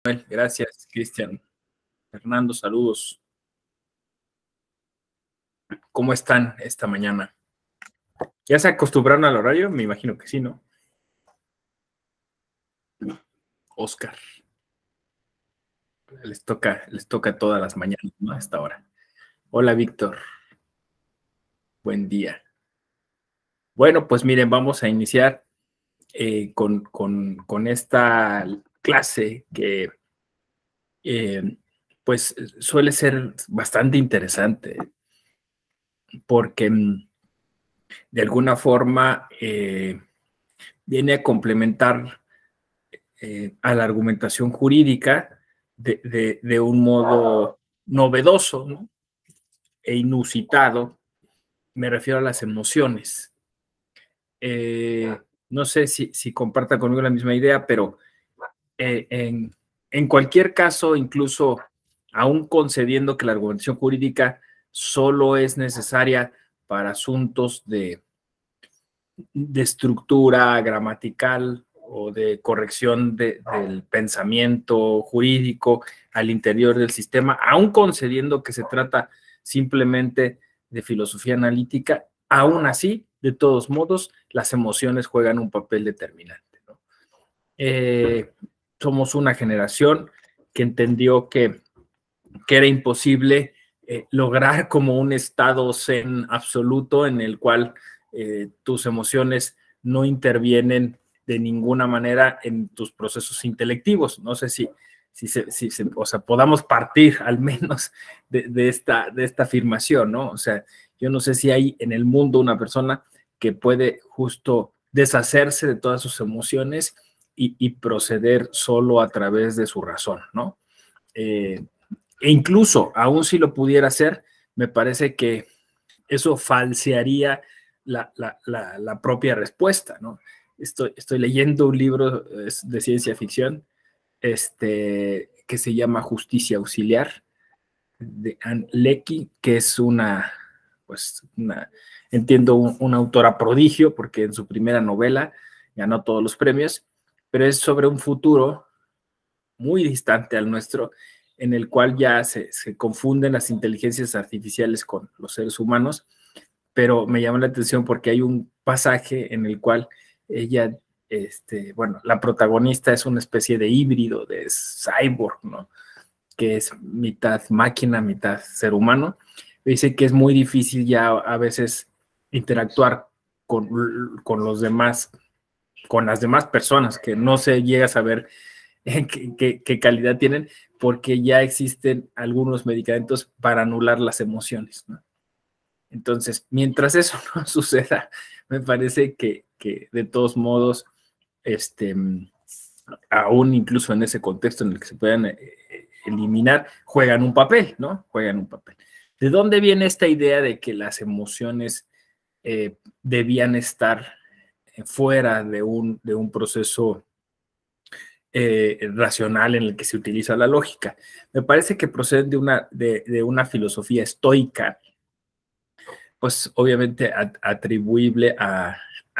Gracias, Cristian. Fernando, saludos. ¿Cómo están esta mañana? ¿Ya se acostumbraron al horario? Me imagino que sí, ¿no? Oscar. Les toca todas las mañanas, ¿no? A esta hora. Hola, Víctor. Buen día. Bueno, pues miren, vamos a iniciar con esta clase que pues suele ser bastante interesante porque de alguna forma viene a complementar a la argumentación jurídica de un modo novedoso, ¿no? E inusitado. Me refiero a las emociones. No sé si comparta conmigo la misma idea, pero en cualquier caso, incluso aún concediendo que la argumentación jurídica solo es necesaria para asuntos de estructura gramatical o de corrección del pensamiento jurídico al interior del sistema, aún concediendo que se trata simplemente de filosofía analítica, aún así, de todos modos, las emociones juegan un papel determinante, ¿no? Somos una generación que entendió que era imposible lograr como un estado zen absoluto en el cual tus emociones no intervienen de ninguna manera en tus procesos intelectivos. No sé si o sea, podamos partir al menos de esta afirmación, ¿no? O sea, yo no sé si hay en el mundo una persona que puede justo deshacerse de todas sus emociones y proceder solo a través de su razón, ¿no? E incluso, aún si lo pudiera hacer, me parece que eso falsearía la propia respuesta, ¿no? Estoy leyendo un libro de ciencia ficción que se llama Justicia Auxiliar, de Anne Leckie, que es entiendo, una autora prodigio, porque en su primera novela ganó todos los premios, pero es sobre un futuro muy distante al nuestro, en el cual ya se confunden las inteligencias artificiales con los seres humanos, pero me llama la atención porque hay un pasaje en el cual ella, bueno, la protagonista es una especie de híbrido, de cyborg, ¿no? Que es mitad máquina, mitad ser humano. Dice que es muy difícil ya a veces interactuar con los demás, con las demás personas, que no se llega a saber qué calidad tienen, porque ya existen algunos medicamentos para anular las emociones, ¿no? Entonces, mientras eso no suceda, me parece que de todos modos, aún incluso en ese contexto en el que se puedan eliminar, juegan un papel, ¿no? Juegan un papel. ¿De dónde viene esta idea de que las emociones debían estar fuera de un proceso racional en el que se utiliza la lógica? Me parece que proceden de una filosofía estoica, pues obviamente atribuible a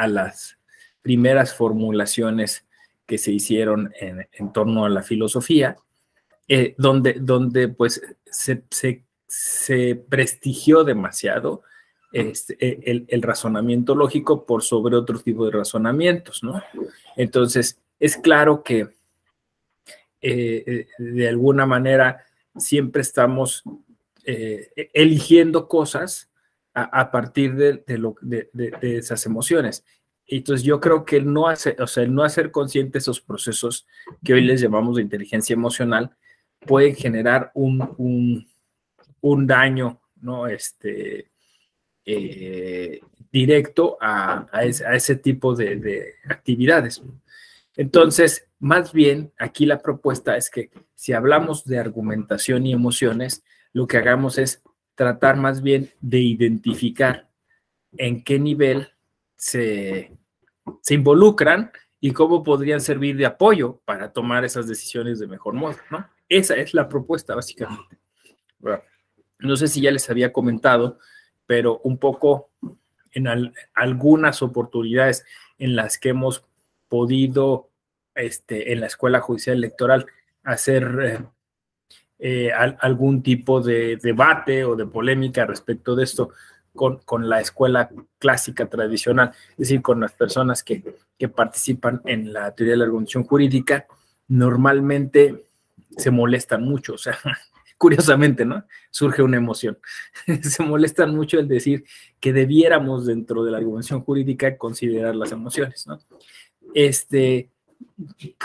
las primeras formulaciones que se hicieron en torno a la filosofía, donde pues se prestigió demasiado el razonamiento lógico por sobre otro tipo de razonamientos, ¿no? Entonces, es claro que de alguna manera siempre estamos eligiendo cosas a partir de esas emociones. Entonces yo creo que el no hacer consciente esos procesos que hoy les llamamos de inteligencia emocional pueden generar un daño, ¿no? Directo a ese tipo de actividades. Entonces, más bien, aquí la propuesta es que si hablamos de argumentación y emociones, lo que hagamos es tratar más bien de identificar en qué nivel se involucran y cómo podrían servir de apoyo para tomar esas decisiones de mejor modo, ¿no? Esa es la propuesta, básicamente. Bueno, no sé si ya les había comentado, pero un poco en algunas oportunidades en las que hemos podido, en la Escuela Judicial Electoral, hacer algún tipo de debate o de polémica respecto de esto con la escuela clásica tradicional, es decir, con las personas que participan en la teoría de la argumentación jurídica, normalmente se molestan mucho, o sea, curiosamente, ¿no? Surge una emoción. Se molestan mucho el decir que debiéramos dentro de la argumentación jurídica considerar las emociones, ¿no?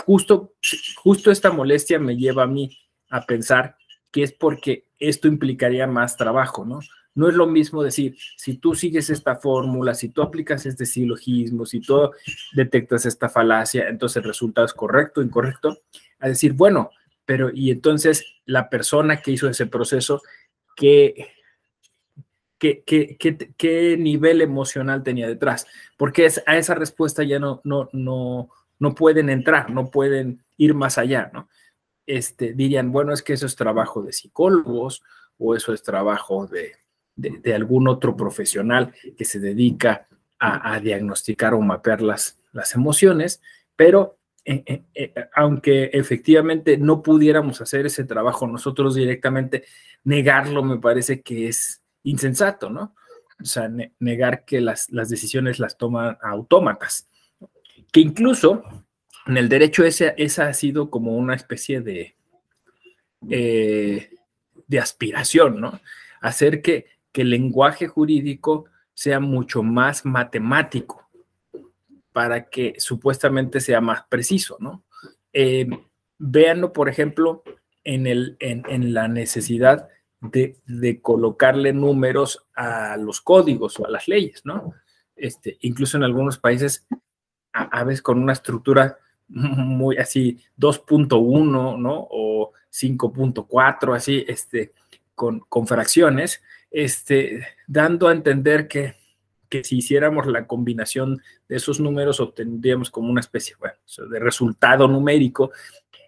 Justo esta molestia me lleva a mí a pensar que es porque esto implicaría más trabajo, ¿no? No es lo mismo decir, si tú sigues esta fórmula, si tú aplicas este silogismo, si tú detectas esta falacia, entonces el resultado es correcto o incorrecto, a decir, bueno, pero y entonces la persona que hizo ese proceso, ¿qué nivel emocional tenía detrás? Porque a esa respuesta ya no pueden entrar, no pueden ir más allá, ¿no? Dirían, bueno, es que eso es trabajo de psicólogos o eso es trabajo de algún otro profesional que se dedica a diagnosticar o mapear las emociones, pero aunque efectivamente no pudiéramos hacer ese trabajo nosotros directamente, negarlo me parece que es insensato, ¿no? O sea, negar que las decisiones las toman autómatas, que incluso en el derecho esa ha sido como una especie de aspiración, ¿no? Hacer que el lenguaje jurídico sea mucho más matemático para que supuestamente sea más preciso, ¿no? Véanlo, por ejemplo, en la necesidad de colocarle números a los códigos o a las leyes, ¿no? Incluso en algunos países, a veces con una estructura muy así, 2.1, ¿no? O 5.4, así, con fracciones, dando a entender que si hiciéramos la combinación de esos números obtendríamos como una especie, bueno, de resultado numérico,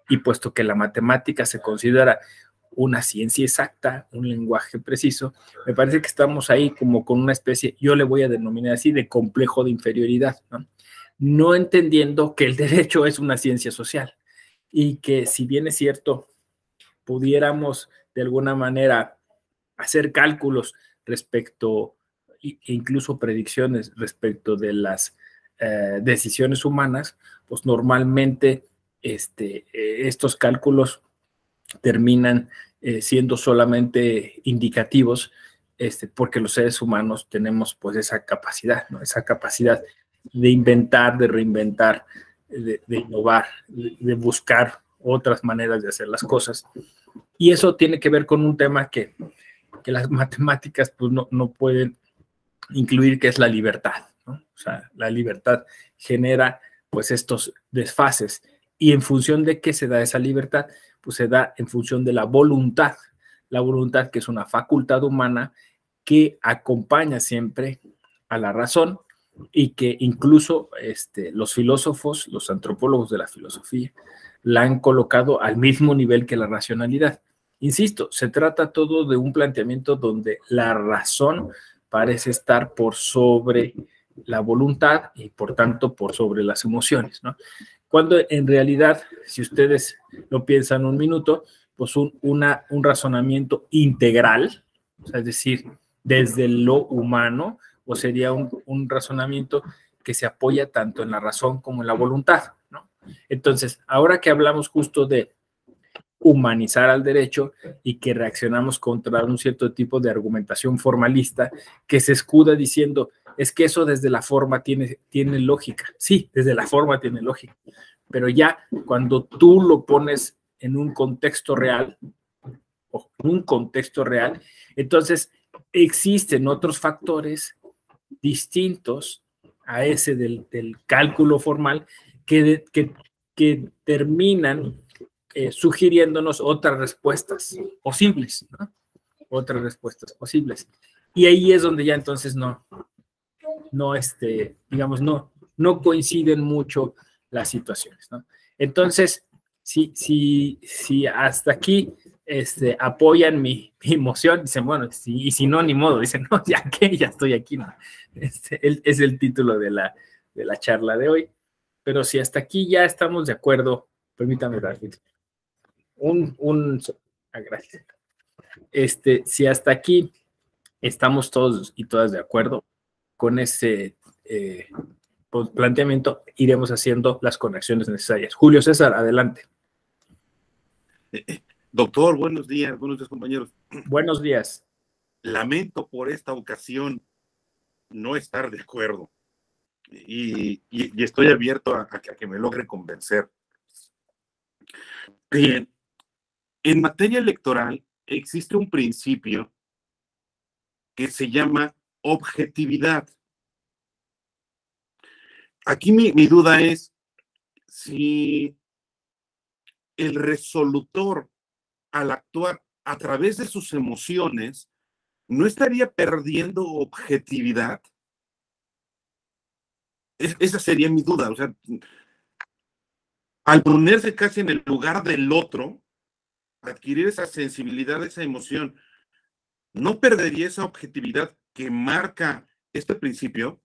y puesto que la matemática se considera una ciencia exacta, un lenguaje preciso, me parece que estamos ahí como con una especie, yo le voy a denominar así, de complejo de inferioridad, ¿no? No entendiendo que el derecho es una ciencia social y que si bien es cierto, pudiéramos de alguna manera hacer cálculos respecto, incluso predicciones respecto de las decisiones humanas, pues normalmente estos cálculos terminan siendo solamente indicativos, porque los seres humanos tenemos pues esa capacidad, ¿no? Esa capacidad de inventar, de reinventar, de innovar, de buscar otras maneras de hacer las cosas. Y eso tiene que ver con un tema que las matemáticas pues no pueden incluir, que es la libertad, ¿no? O sea, la libertad genera pues estos desfases. ¿Y en función de qué se da esa libertad? Pues se da en función de la voluntad que es una facultad humana que acompaña siempre a la razón y que incluso los filósofos, los antropólogos de la filosofía, la han colocado al mismo nivel que la racionalidad. Insisto, se trata todo de un planteamiento donde la razón parece estar por sobre la voluntad y por tanto por sobre las emociones, ¿no? Cuando en realidad, si ustedes lo piensan un minuto, pues un razonamiento integral, o sea, es decir, desde lo humano, o sería un razonamiento que se apoya tanto en la razón como en la voluntad, ¿no? Entonces, ahora que hablamos justo de humanizar al derecho y que reaccionamos contra un cierto tipo de argumentación formalista que se escuda diciendo, es que eso desde la forma tiene lógica. Sí, desde la forma tiene lógica, pero ya cuando tú lo pones en un contexto real, entonces existen otros factores distintos a ese del cálculo formal que terminan sugiriéndonos otras respuestas posibles, ¿no? Otras respuestas posibles. Y ahí es donde ya entonces digamos, no coinciden mucho las situaciones, ¿no? Entonces, si hasta aquí apoyan mi emoción, dicen, bueno, y si no, ni modo, dicen, no, ya que ya estoy aquí, ¿no? Es el título de la charla de hoy. Pero si hasta aquí ya estamos de acuerdo, permítame, David. Gracias. Si hasta aquí estamos todos y todas de acuerdo con ese planteamiento, iremos haciendo las conexiones necesarias. Julio César, adelante. Doctor, buenos días compañeros. Buenos días. Lamento por esta ocasión no estar de acuerdo y estoy abierto a que me logre convencer. Bien, en materia electoral existe un principio que se llama objetividad. Aquí mi duda es si el resolutor, al actuar a través de sus emociones, ¿no estaría perdiendo objetividad? Esa sería mi duda. O sea, al ponerse casi en el lugar del otro, adquirir esa sensibilidad, esa emoción, ¿no perdería esa objetividad que marca este principio?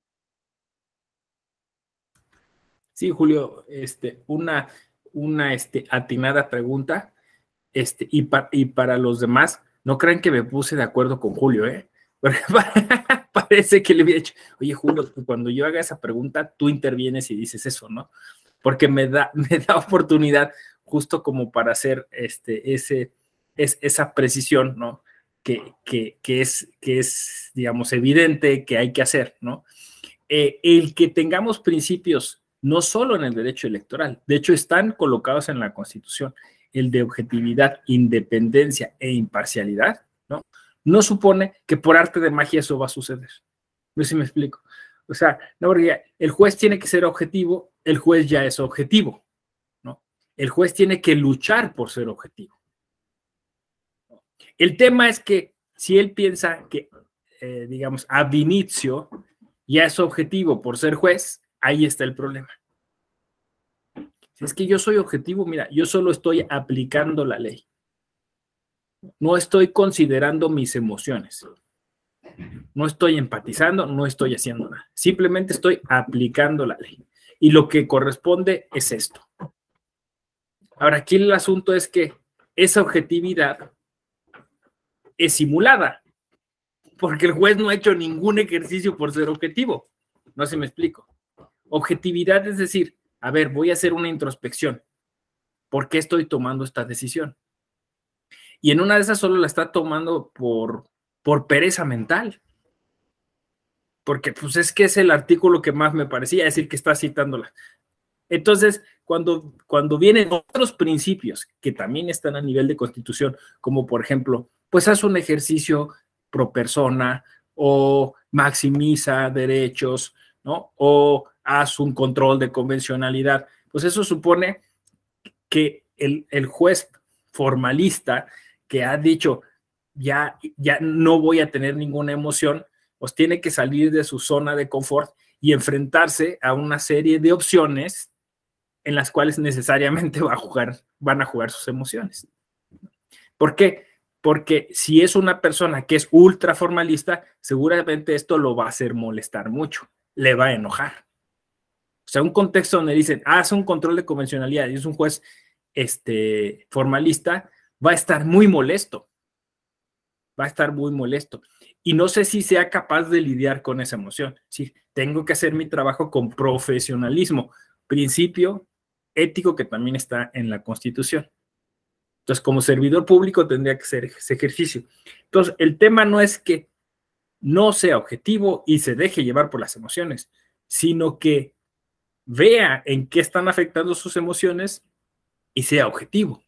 Sí, Julio, una atinada pregunta, y para los demás, no crean que me puse de acuerdo con Julio, porque parece que le había dicho, oye, Julio, cuando yo haga esa pregunta, tú intervienes y dices eso, ¿no? Porque me da oportunidad justo como para hacer esa precisión, ¿no? Que es, digamos, evidente que hay que hacer, ¿no? El que tengamos principios no solo en el derecho electoral, de hecho están colocados en la Constitución, el de objetividad, independencia e imparcialidad, ¿no? No supone que por arte de magia eso va a suceder. No sé si me explico. O sea, no, porque el juez tiene que ser objetivo, el juez ya es objetivo, ¿no? El juez tiene que luchar por ser objetivo. El tema es que si él piensa que, digamos, ab initio ya es objetivo por ser juez, ahí está el problema. Si es que yo soy objetivo, mira, yo solo estoy aplicando la ley. No estoy considerando mis emociones. No estoy empatizando, no estoy haciendo nada. Simplemente estoy aplicando la ley. Y lo que corresponde es esto. Ahora, aquí el asunto es que esa objetividad es simulada, porque el juez no ha hecho ningún ejercicio por ser objetivo. No sé si me explico. Objetividad es decir, a ver, voy a hacer una introspección. ¿Por qué estoy tomando esta decisión? Y en una de esas solo la está tomando por pereza mental. Porque pues es que es el artículo que más me parecía, es decir, que está citándola. Entonces, cuando vienen otros principios que también están a nivel de Constitución, como por ejemplo, pues haz un ejercicio pro persona o maximiza derechos, ¿no? O haz un control de convencionalidad, pues eso supone que el juez formalista que ha dicho ya no voy a tener ninguna emoción, pues tiene que salir de su zona de confort y enfrentarse a una serie de opciones en las cuales necesariamente van a jugar sus emociones. ¿Por qué? Porque si es una persona que es ultra formalista, seguramente esto lo va a hacer molestar mucho, le va a enojar. O sea, un contexto donde dicen, haz un control de convencionalidad y es un juez formalista, va a estar muy molesto. Va a estar muy molesto. Y no sé si sea capaz de lidiar con esa emoción. Sí, tengo que hacer mi trabajo con profesionalismo, principio ético que también está en la Constitución. Entonces, como servidor público tendría que hacer ese ejercicio. Entonces, el tema no es que no sea objetivo y se deje llevar por las emociones, sino que vea en qué están afectando sus emociones y sea objetivo.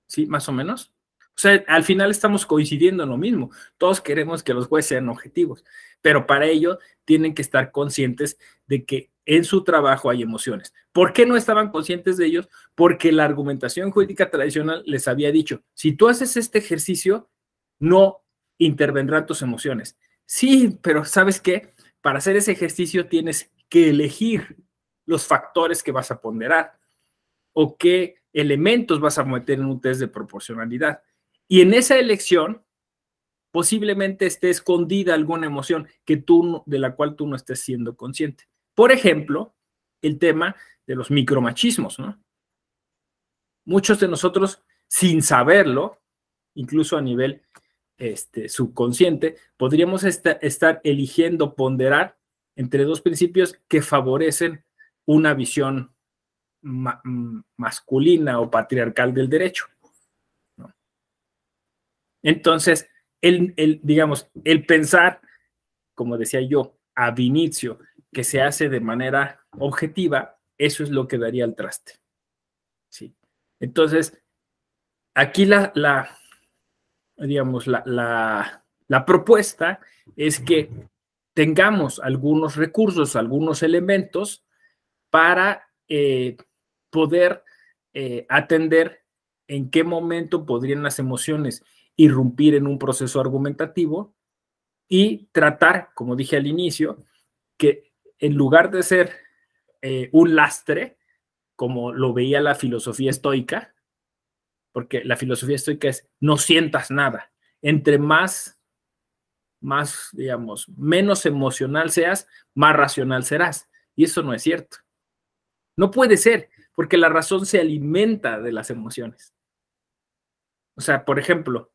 ¿Sí? Más o menos. O sea, al final estamos coincidiendo en lo mismo. Todos queremos que los jueces sean objetivos, pero para ello tienen que estar conscientes de que en su trabajo hay emociones. ¿Por qué no estaban conscientes de ellos? Porque la argumentación jurídica tradicional les había dicho, si tú haces este ejercicio, no intervendrán tus emociones. Sí, pero ¿sabes qué? Para hacer ese ejercicio tienes que elegir los factores que vas a ponderar o qué elementos vas a meter en un test de proporcionalidad. Y en esa elección, posiblemente esté escondida alguna emoción de la cual tú no estés siendo consciente. Por ejemplo, el tema de los micromachismos, ¿no? Muchos de nosotros sin saberlo, incluso a nivel subconsciente, podríamos estar eligiendo ponderar entre dos principios que favorecen una visión masculina o patriarcal del derecho, ¿no? Entonces, digamos, el pensar, como decía yo, ab initio, que se hace de manera objetiva, eso es lo que daría el traste. ¿Sí? Entonces, aquí digamos, la propuesta es que tengamos algunos recursos, algunos elementos para poder atender en qué momento podrían las emociones irrumpir en un proceso argumentativo y tratar, como dije al inicio, que en lugar de ser un lastre, como lo veía la filosofía estoica, porque la filosofía estoica es no sientas nada. Entre más, digamos, menos emocional seas, más racional serás. Y eso no es cierto. No puede ser, porque la razón se alimenta de las emociones. O sea, por ejemplo,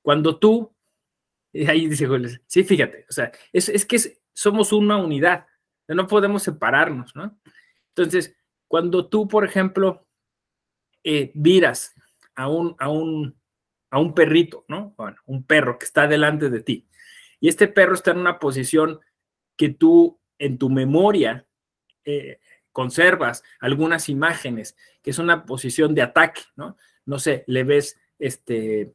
cuando tú, ahí dice Jules, sí, fíjate, o sea, es que somos una unidad, no podemos separarnos, ¿no? Entonces, cuando tú, por ejemplo, miras a un perrito, ¿no? Bueno, un perro que está delante de ti, y este perro está en una posición que tú en tu memoria conservas algunas imágenes, que es una posición de ataque, ¿no? No sé, le ves que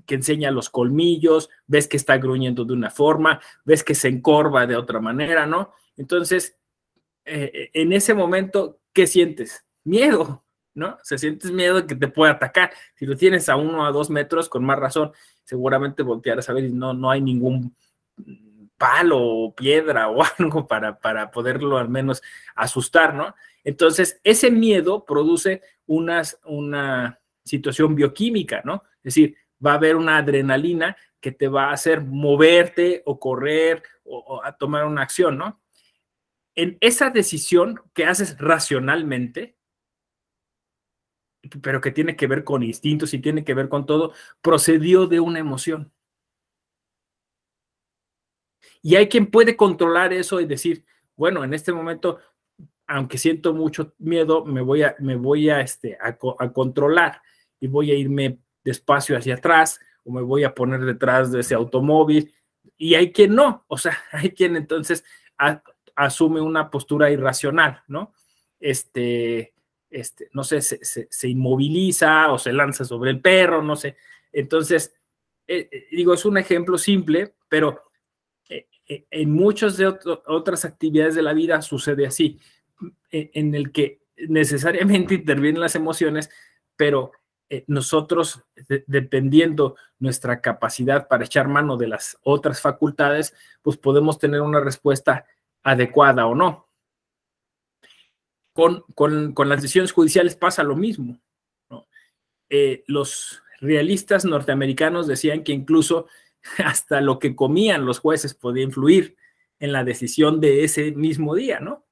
enseña los colmillos, ves que está gruñendo de una forma, ves que se encorva de otra manera, ¿no? Entonces, en ese momento, ¿qué sientes? Miedo, ¿no? O sea, sientes miedo de que te pueda atacar. Si lo tienes a 1 a 2 metros, con más razón, seguramente voltearás a ver y no hay ningún palo o piedra o algo para poderlo al menos asustar, ¿no? Entonces, ese miedo produce una situación bioquímica, ¿no? Es decir, va a haber una adrenalina que te va a hacer moverte o correr o a tomar una acción, ¿no? En esa decisión que haces racionalmente, pero que tiene que ver con instintos y tiene que ver con todo, procedió de una emoción. Y hay quien puede controlar eso y decir, bueno, en este momento, aunque siento mucho miedo, me voy a controlar y voy a irme despacio hacia atrás o me voy a poner detrás de ese automóvil. Y hay quien no, o sea, hay quien entonces asume una postura irracional, ¿no? No sé, se inmoviliza o se lanza sobre el perro, no sé. Entonces, digo, es un ejemplo simple, pero en muchas de otras actividades de la vida sucede así, en el que necesariamente intervienen las emociones, pero nosotros, dependiendo nuestra capacidad para echar mano de las otras facultades, pues podemos tener una respuesta adecuada o no. Con las decisiones judiciales pasa lo mismo, ¿no? Los realistas norteamericanos decían que incluso hasta lo que comían los jueces podía influir en la decisión de ese mismo día, ¿no?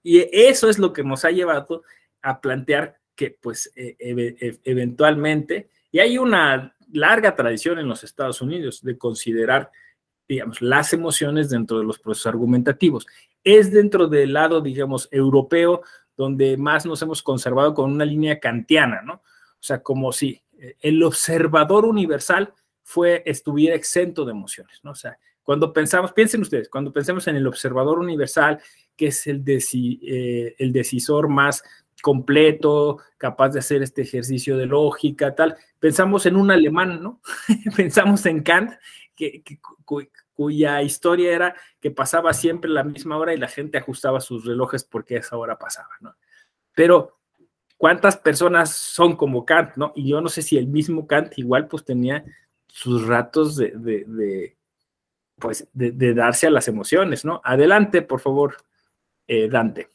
Y eso es lo que nos ha llevado a plantear que, pues, eventualmente, y hay una larga tradición en los Estados Unidos de considerar, digamos, las emociones dentro de los procesos argumentativos. Es dentro del lado, digamos, europeo, donde más nos hemos conservado con una línea kantiana, ¿no? O sea, como si el observador universal estuviera exento de emociones, ¿no? O sea, cuando pensamos, piensen ustedes, cuando pensemos en el observador universal, que es el decisor más completo, capaz de hacer este ejercicio de lógica, tal, pensamos en un alemán, ¿no? Pensamos en Kant, cuya historia era que pasaba siempre la misma hora y la gente ajustaba sus relojes porque esa hora pasaba, ¿no? Pero ¿cuántas personas son como Kant, no? Y yo no sé si el mismo Kant igual pues tenía sus ratos de darse a las emociones, ¿no? Adelante, por favor, Dante.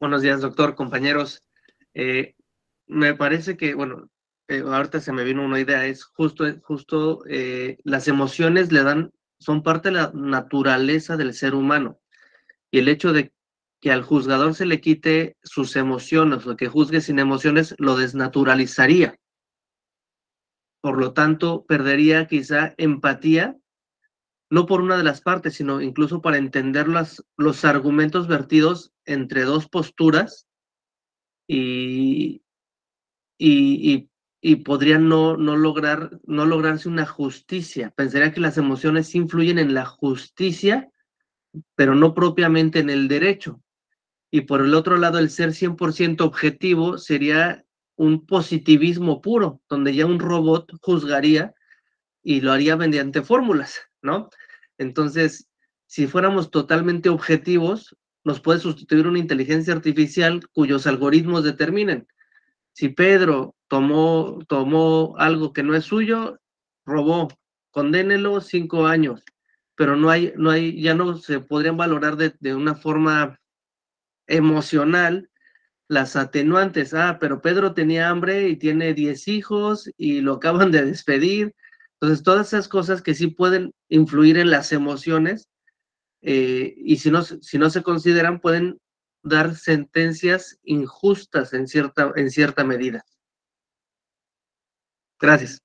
Buenos días, doctor, compañeros. Me parece que, bueno, ahorita se me vino una idea, es justo las emociones son parte de la naturaleza del ser humano. Y el hecho de que al juzgador se le quite sus emociones o que juzgue sin emociones lo desnaturalizaría. Por lo tanto, perdería quizá empatía, no por una de las partes, sino incluso para entender los argumentos vertidos entre dos posturas y, y, y podría no lograrse una justicia. Pensaría que las emociones influyen en la justicia, pero no propiamente en el derecho. Y por el otro lado, el ser 100% objetivo sería un positivismo puro, donde ya un robot juzgaría y lo haría mediante fórmulas, ¿no? Entonces, si fuéramos totalmente objetivos, nos puede sustituir una inteligencia artificial cuyos algoritmos determinen. Si Pedro tomó algo que no es suyo, robó, condénelo 5 años, pero ya no se podrían valorar de una forma emocional las atenuantes. Pero Pedro tenía hambre y tiene 10 hijos y lo acaban de despedir. Entonces, todas esas cosas que sí pueden influir en las emociones, y si no se consideran, pueden dar sentencias injustas en cierta medida. Gracias.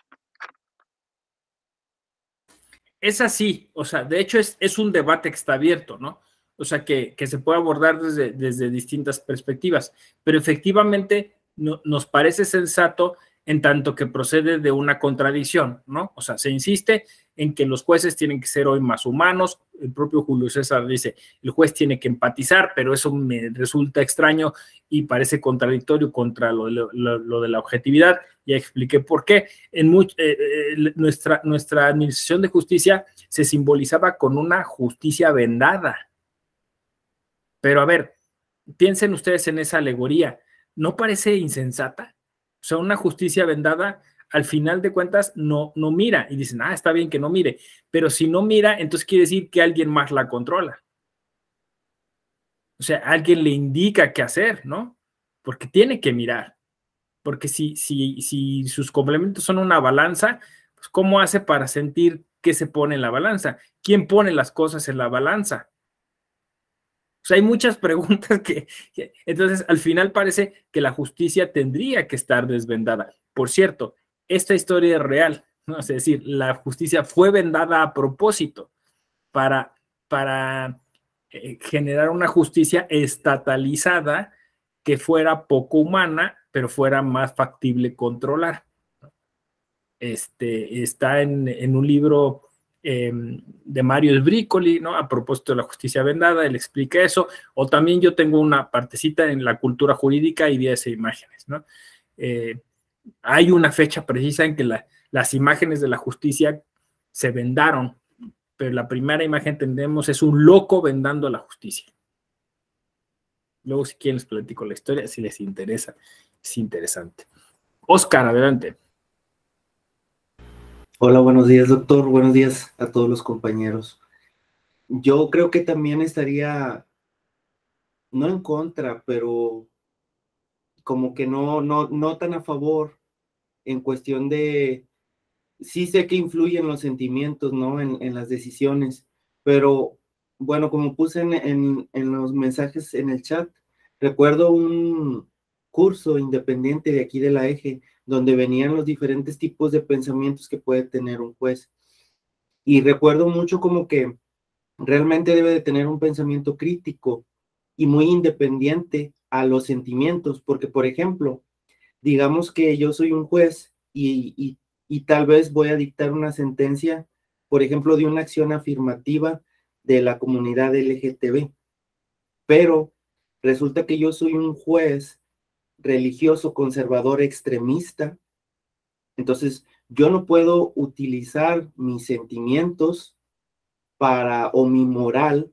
Es así, o sea, de hecho es un debate que está abierto, ¿no? O sea, que se puede abordar desde distintas perspectivas, pero efectivamente nos parece sensato en tanto que procede de una contradicción, ¿no? O sea, se insiste en que los jueces tienen que ser hoy más humanos. El propio Julio César dice, el juez tiene que empatizar, pero eso me resulta extraño y parece contradictorio contra lo de la objetividad. Ya expliqué por qué. Nuestra administración de justicia se simbolizaba con una justicia vendada. Pero a ver, piensen ustedes en esa alegoría. ¿No parece insensata? O sea, una justicia vendada, al final de cuentas, no mira. Y dicen, está bien que no mire. Pero si no mira, entonces quiere decir que alguien más la controla. O sea, alguien le indica qué hacer, ¿no? Porque tiene que mirar. Porque si sus complementos son una balanza, pues ¿cómo hace para sentir qué se pone en la balanza? ¿Quién pone las cosas en la balanza? O sea, hay muchas preguntas entonces al final parece que la justicia tendría que estar desvendada. Por cierto, esta historia es real, ¿no? Es decir, la justicia fue vendada a propósito para generar una justicia estatalizada que fuera poco humana, pero fuera más factible controlar. Está en un libro de Mario Sbricoli, ¿no? A propósito de la justicia vendada, él explica eso. O también yo tengo una partecita en la cultura jurídica y 10 imágenes, ¿no? Hay una fecha precisa en que las imágenes de la justicia se vendaron, pero la primera imagen entendemos es un loco vendando la justicia. Luego, si quieren, les platico la historia, si les interesa, es interesante. Oscar, adelante. Hola, buenos días, doctor. Buenos días a todos los compañeros. Yo creo que también estaría, no en contra, pero como que no tan a favor en cuestión de, sí sé que influyen los sentimientos, ¿no? En las decisiones, pero bueno, como puse en los mensajes en el chat, recuerdo un curso independiente de aquí de la EGE, donde venían los diferentes tipos de pensamientos que puede tener un juez. Y recuerdo mucho como que realmente debe de tener un pensamiento crítico y muy independiente a los sentimientos, porque, por ejemplo, digamos que yo soy un juez y tal vez voy a dictar una sentencia, por ejemplo, de una acción afirmativa de la comunidad LGTB, pero resulta que yo soy un juez religioso, conservador, extremista, entonces yo no puedo utilizar mis sentimientos o mi moral,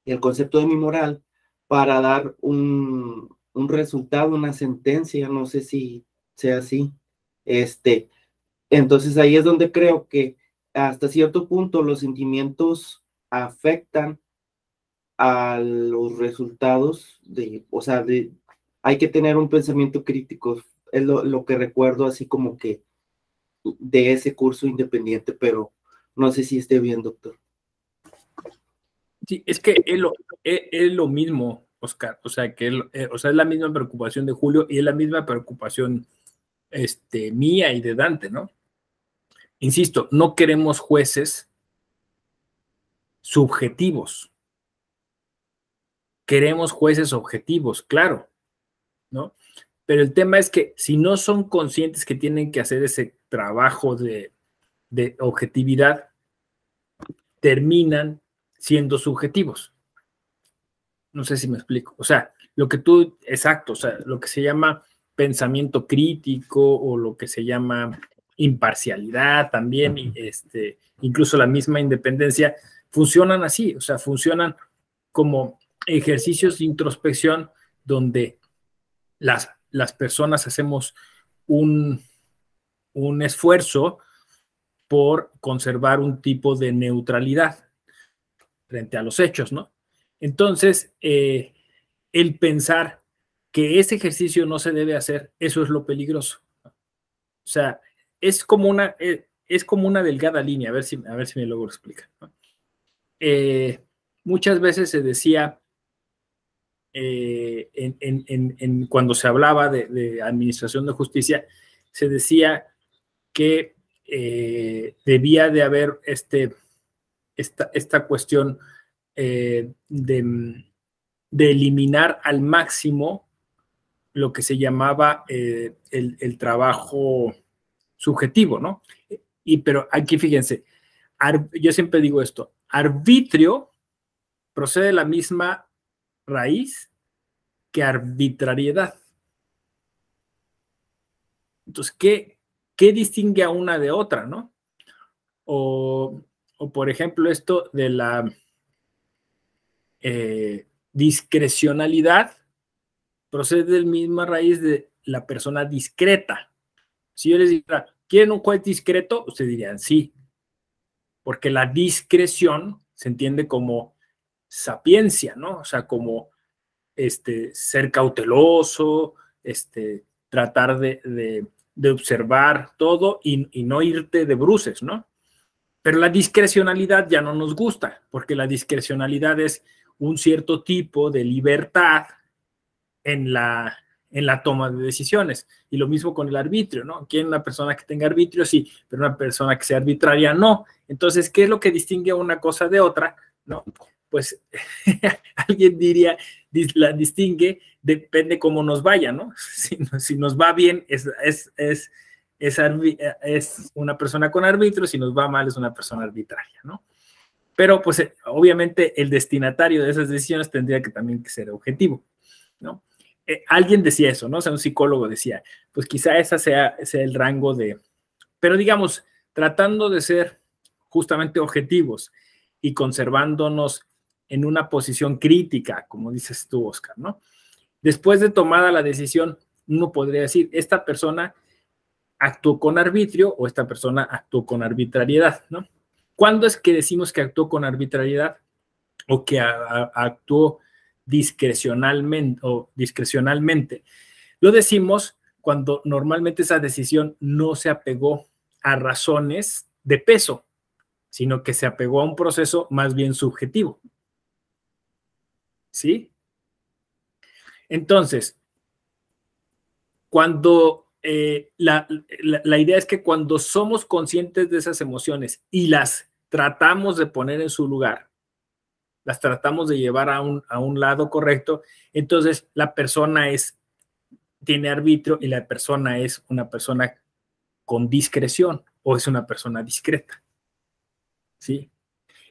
el concepto de mi moral, para dar un resultado, una sentencia, no sé si sea así. Entonces ahí es donde creo que hasta cierto punto los sentimientos afectan a los resultados hay que tener un pensamiento crítico, es lo que recuerdo así como que de ese curso independiente, pero no sé si esté bien, doctor. Sí, es que es lo mismo. Oscar. O sea, o sea, es la misma preocupación de Julio y es la misma preocupación mía y de Dante, ¿no? Insisto, no queremos jueces subjetivos. Queremos jueces objetivos, claro, ¿no? Pero el tema es que si no son conscientes que tienen que hacer ese trabajo de objetividad, terminan siendo subjetivos. No sé si me explico. O sea, exacto, o sea, lo que se llama pensamiento crítico o lo que se llama imparcialidad también, incluso la misma independencia, funcionan así, o sea, funcionan como ejercicios de introspección donde las personas hacemos un esfuerzo por conservar un tipo de neutralidad frente a los hechos, ¿no? Entonces, el pensar que ese ejercicio no se debe hacer, eso es lo peligroso. O sea, es como una delgada línea, a ver si me logro explicar, ¿no? Muchas veces se decía, cuando se hablaba de administración de justicia, se decía que debía de haber esta cuestión de eliminar al máximo lo que se llamaba el trabajo subjetivo, ¿no? Pero aquí fíjense, yo siempre digo esto, arbitrio procede de la misma raíz que arbitrariedad. Entonces, ¿qué distingue a una de otra, no? O por ejemplo, esto de la discrecionalidad procede de la misma raíz de la persona discreta. Si yo les dijera, ¿quieren un juez discreto? Ustedes dirían sí, porque la discreción se entiende como sapiencia, ¿no? O sea, como ser cauteloso, tratar de observar todo y no irte de bruces, ¿no? Pero la discrecionalidad ya no nos gusta, porque la discrecionalidad es un cierto tipo de libertad en la toma de decisiones. Y lo mismo con el arbitrio, ¿no? ¿Quién una persona que tenga arbitrio? Sí, pero una persona que sea arbitraria, no. Entonces, ¿qué es lo que distingue una cosa de otra? ¿No? Pues alguien diría, la distingue, depende cómo nos vaya, ¿no? Si nos va bien, es una persona con arbitrio, si nos va mal, es una persona arbitraria, ¿no? Pero, pues, obviamente, el destinatario de esas decisiones tendría que también ser objetivo, ¿no? Alguien decía eso, ¿no? O sea, un psicólogo decía, pues quizá esa sea el rango pero digamos, tratando de ser justamente objetivos y conservándonos en una posición crítica, como dices tú, Oscar, ¿no? Después de tomada la decisión, uno podría decir, esta persona actuó con arbitrio o esta persona actuó con arbitrariedad, ¿no? ¿Cuándo es que decimos que actuó con arbitrariedad o que actuó discrecionalmente? Lo decimos cuando normalmente esa decisión no se apegó a razones de peso, sino que se apegó a un proceso más bien subjetivo. ¿Sí? Entonces, cuando la idea es que cuando somos conscientes de esas emociones y las tratamos de poner en su lugar, las tratamos de llevar a un lado correcto, entonces la persona tiene arbitrio y la persona es una persona con discreción o es una persona discreta. ¿Sí?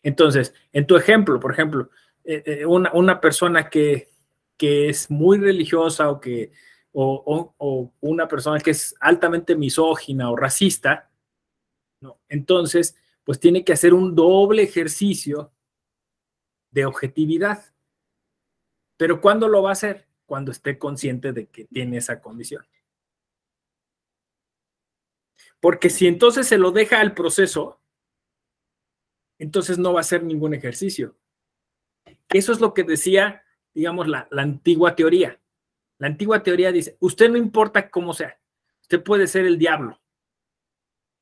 Entonces, en tu ejemplo, por ejemplo, una persona que es muy religiosa o una persona que es altamente misógina o racista, ¿no? Entonces, pues tiene que hacer un doble ejercicio de objetividad. Pero ¿cuándo lo va a hacer? Cuando esté consciente de que tiene esa condición. Porque si entonces se lo deja al proceso, entonces no va a hacer ningún ejercicio. Eso es lo que decía, digamos, la antigua teoría. La antigua teoría dice, usted no importa cómo sea, usted puede ser el diablo,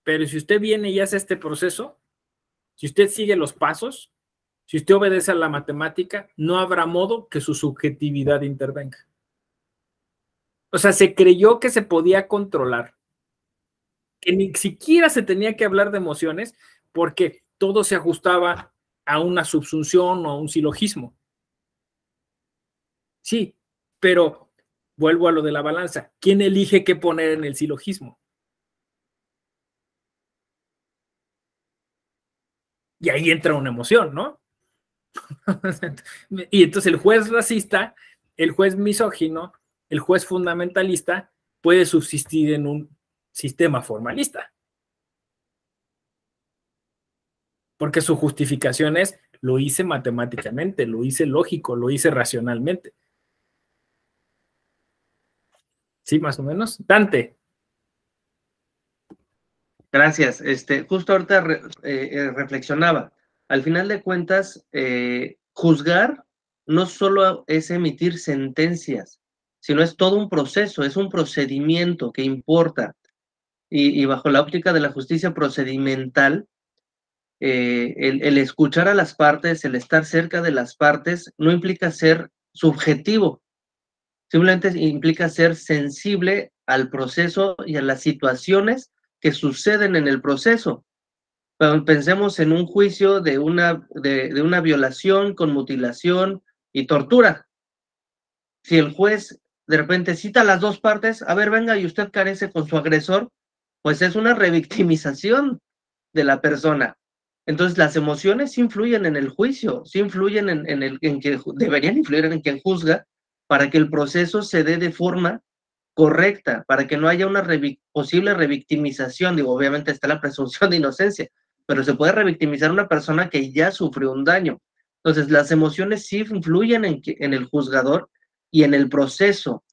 pero si usted viene y hace este proceso, si usted sigue los pasos, Si usted obedece a la matemática, no habrá modo que su subjetividad intervenga. O sea, se creyó que se podía controlar, que ni siquiera se tenía que hablar de emociones porque todo se ajustaba a una subsunción o a un silogismo. Sí, pero vuelvo a lo de la balanza. ¿Quién elige qué poner en el silogismo? Y ahí entra una emoción, ¿no? Y entonces el juez racista, el juez misógino, el juez fundamentalista puede subsistir en un sistema formalista. Porque su justificación es, lo hice matemáticamente, lo hice lógico, lo hice racionalmente. ¿Sí, más o menos? Dante. Gracias. Justo ahorita reflexionaba. Al final de cuentas, juzgar no solo es emitir sentencias, sino es todo un proceso, es un procedimiento que importa. Y bajo la óptica de la justicia procedimental, el escuchar a las partes, el estar cerca de las partes, no implica ser subjetivo, simplemente implica ser sensible al proceso y a las situaciones que suceden en el proceso. Pensemos en un juicio de una violación con mutilación y tortura. Si el juez de repente cita a las dos partes, a ver, venga, y usted carece con su agresor, pues es una revictimización de la persona. Entonces, las emociones sí influyen en el juicio, sí influyen en que deberían influir en quien juzga para que el proceso se dé de forma correcta, para que no haya una posible revictimización. Digo, obviamente está la presunción de inocencia, pero se puede revictimizar a una persona que ya sufrió un daño. Entonces, las emociones sí influyen en el juzgador y en el proceso.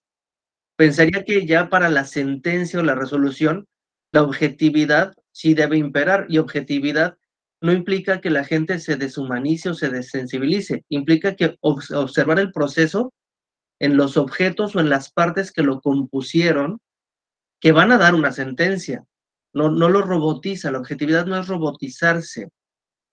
Pensaría que ya para la sentencia o la resolución, la objetividad sí debe imperar, y objetividad no implica que la gente se deshumanice o se desensibilice, implica que observar el proceso en los objetos o en las partes que lo compusieron, que van a dar una sentencia. No lo robotiza, la objetividad no es robotizarse.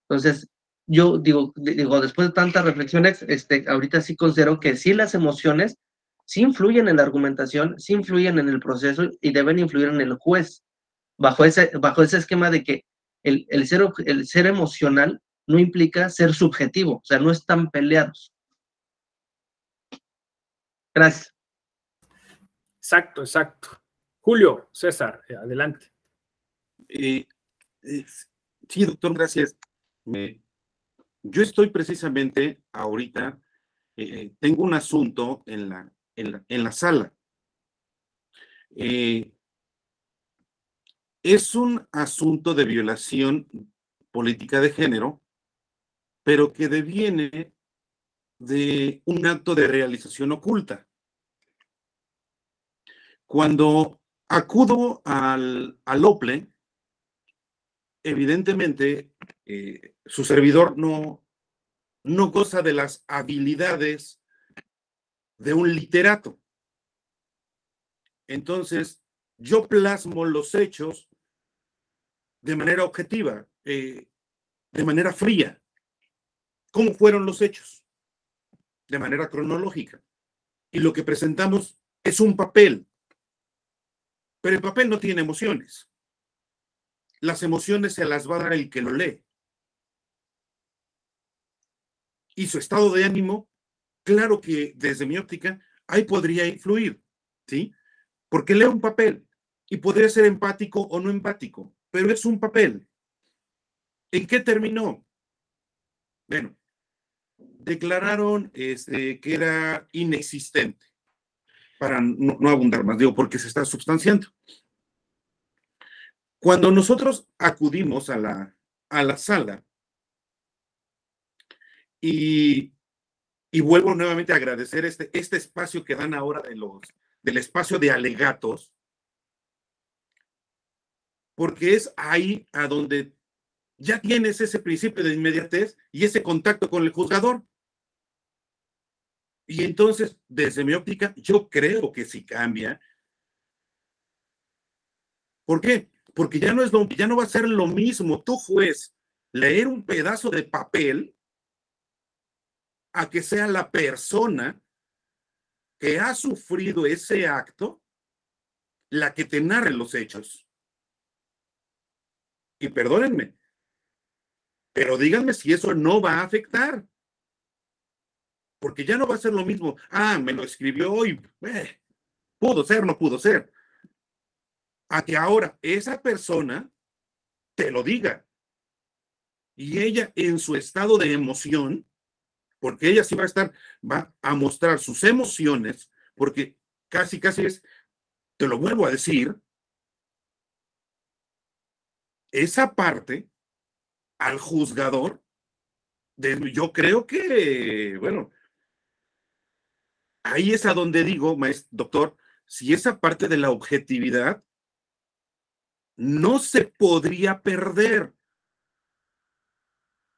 Entonces, yo digo, después de tantas reflexiones, ahorita sí considero que sí las emociones sí influyen en la argumentación, sí influyen en el proceso y deben influir en el juez, bajo ese esquema de que el ser emocional no implica ser subjetivo, o sea, no están peleados. Gracias. Exacto, exacto. Julio, César, adelante. Sí, doctor, gracias. Yo estoy precisamente ahorita, tengo un asunto en la sala. Es un asunto de violación política de género, pero que deviene de un acto de realización oculta. Cuando acudo al OPLE, evidentemente su servidor no goza de las habilidades de un literato. Entonces, yo plasmo los hechos de manera objetiva, de manera fría. ¿Cómo fueron los hechos? De manera cronológica. Y lo que presentamos es un papel. Pero el papel no tiene emociones. Las emociones se las va a dar el que lo lee. Y su estado de ánimo, claro que desde mi óptica, ahí podría influir, ¿sí? Porque lee un papel y podría ser empático o no empático, pero es un papel. ¿En qué terminó? Bueno, declararon que era inexistente, para no abundar más, digo, porque se está substanciando. Cuando nosotros acudimos a la sala, y vuelvo nuevamente a agradecer este espacio que dan ahora del espacio de alegatos, porque es ahí a donde ya tienes ese principio de inmediatez y ese contacto con el juzgador. Y entonces, desde mi óptica, yo creo que sí cambia. ¿Por qué? Porque ya no va a ser lo mismo tú, juez, leer un pedazo de papel a que sea la persona que ha sufrido ese acto la que te narre los hechos. Y perdónenme, pero díganme si eso no va a afectar. Porque ya no va a ser lo mismo. Ah, me lo escribió y pudo ser, no pudo ser. A que ahora esa persona te lo diga. Y ella en su estado de emoción, porque ella sí va a mostrar sus emociones, porque casi es, te lo vuelvo a decir, esa parte al juzgador, yo creo que, bueno, ahí es a donde digo, doctor, si esa parte de la objetividad no se podría perder,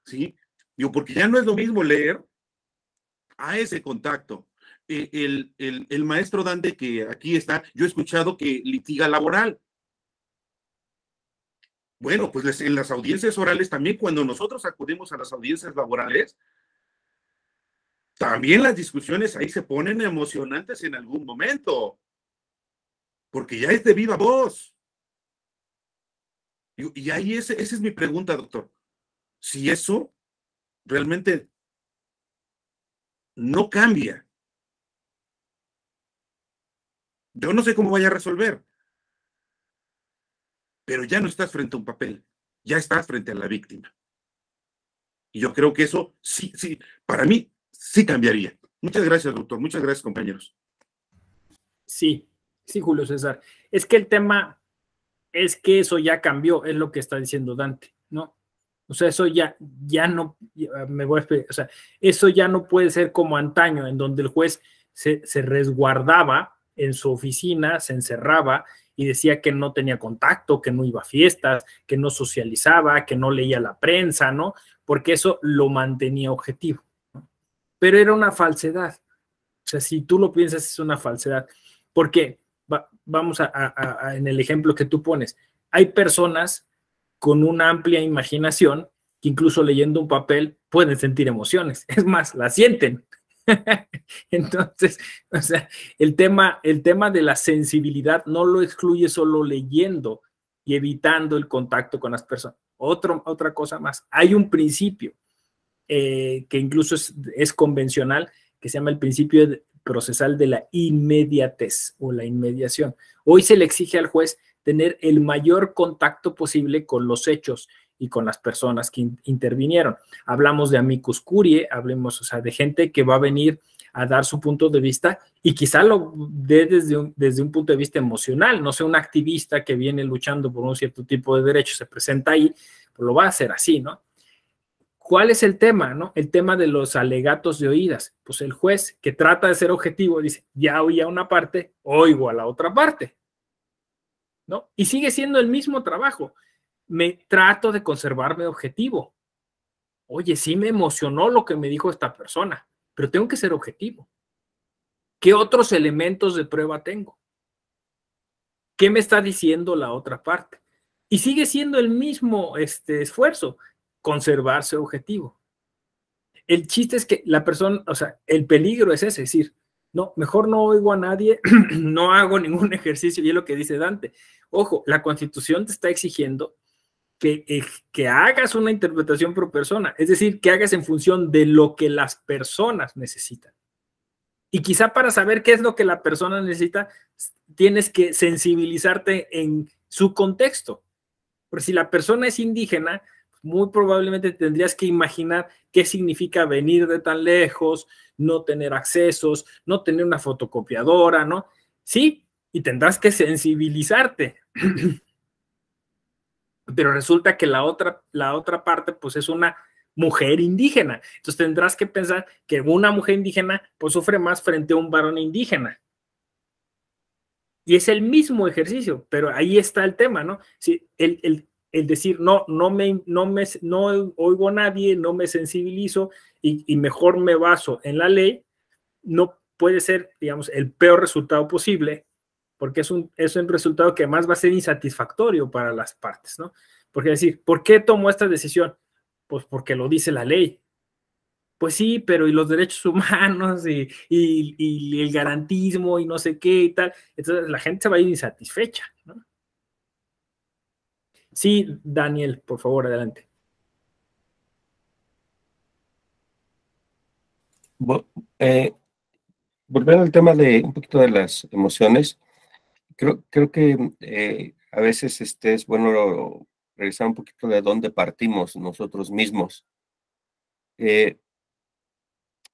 ¿sí? Digo, porque ya no es lo mismo leer a ese contacto. El maestro Dante, que aquí está, yo he escuchado que litiga laboral. Bueno, pues en las audiencias orales también, cuando nosotros acudimos a las audiencias laborales, también las discusiones ahí se ponen emocionantes en algún momento, porque ya es de viva voz. Y ahí esa es mi pregunta, doctor. Si eso realmente no cambia, yo no sé cómo vaya a resolver, pero ya no estás frente a un papel, ya estás frente a la víctima. Y yo creo que eso sí, para mí sí cambiaría. Muchas gracias, doctor. Muchas gracias, compañeros. Sí, Julio César. Es que el tema es que eso ya cambió, es lo que está diciendo Dante, ¿no? O sea, eso ya no, o sea, eso ya no puede ser como antaño, en donde el juez se resguardaba en su oficina, se encerraba y decía que no tenía contacto, que no iba a fiestas, que no socializaba, que no leía la prensa, ¿no? Porque eso lo mantenía objetivo, ¿no? Pero era una falsedad. O sea, si tú lo piensas, es una falsedad. Porque vamos en el ejemplo que tú pones, hay personas con una amplia imaginación que incluso leyendo un papel pueden sentir emociones, es más, las sienten. Entonces, o sea, el tema de la sensibilidad no lo excluye solo leyendo y evitando el contacto con las personas. Otra cosa más, hay un principio que incluso es convencional, que se llama el principio procesal de la inmediatez o la inmediación. Hoy se le exige al juez tener el mayor contacto posible con los hechos y con las personas que intervinieron. Hablamos de amicus curiae, hablemos, o sea, de gente que va a venir a dar su punto de vista y quizá lo dé desde un punto de vista emocional. No sé, un activista que viene luchando por un cierto tipo de derechos se presenta ahí, pues lo va a hacer así, ¿no? ¿Cuál es el tema, no? El tema de los alegatos de oídas. Pues el juez que trata de ser objetivo dice, ya oía una parte, oigo a la otra parte, ¿no? Y sigue siendo el mismo trabajo. Me trato de conservarme objetivo. Oye, sí me emocionó lo que me dijo esta persona, pero tengo que ser objetivo. ¿Qué otros elementos de prueba tengo? ¿Qué me está diciendo la otra parte? Y sigue siendo el mismo esfuerzo, conservarse objetivo. El chiste es que la persona, o sea, el peligro es ese, es decir, no, mejor no oigo a nadie, no hago ningún ejercicio, y es lo que dice Dante. Ojo, la Constitución te está exigiendo que hagas una interpretación pro persona, es decir, que hagas en función de lo que las personas necesitan. Y quizá para saber qué es lo que la persona necesita, tienes que sensibilizarte en su contexto. Porque si la persona es indígena, muy probablemente tendrías que imaginar qué significa venir de tan lejos, no tener accesos, no tener una fotocopiadora, ¿no? Sí, y tendrás que sensibilizarte. Pero resulta que la otra parte, pues es una mujer indígena. Entonces tendrás que pensar que una mujer indígena, pues sufre más frente a un varón indígena. Y es el mismo ejercicio, pero ahí está el tema, ¿no? Sí, el decir, no oigo a nadie, no me sensibilizo y mejor me baso en la ley, no puede ser, digamos, el peor resultado posible, porque es un resultado que además va a ser insatisfactorio para las partes, ¿no? Porque decir, ¿por qué tomo esta decisión? Pues porque lo dice la ley. pues sí, pero y los derechos humanos y el garantismo y no sé qué y tal. Entonces la gente se va a ir insatisfecha, ¿no? Sí, Daniel, por favor, adelante. Volviendo al tema de un poquito de las emociones, creo que a veces es bueno revisar un poquito de dónde partimos nosotros mismos.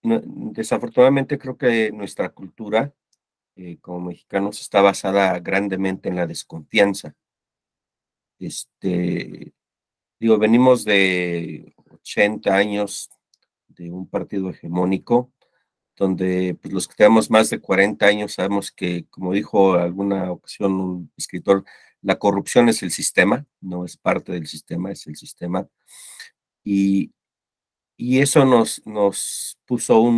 Desafortunadamente creo que nuestra cultura como mexicanos está basada grandemente en la desconfianza. Digo, venimos de 80 años de un partido hegemónico, donde pues, los que tenemos más de 40 años sabemos que, como dijo alguna ocasión un escritor, la corrupción es el sistema, no es parte del sistema, es el sistema. Y, y eso nos puso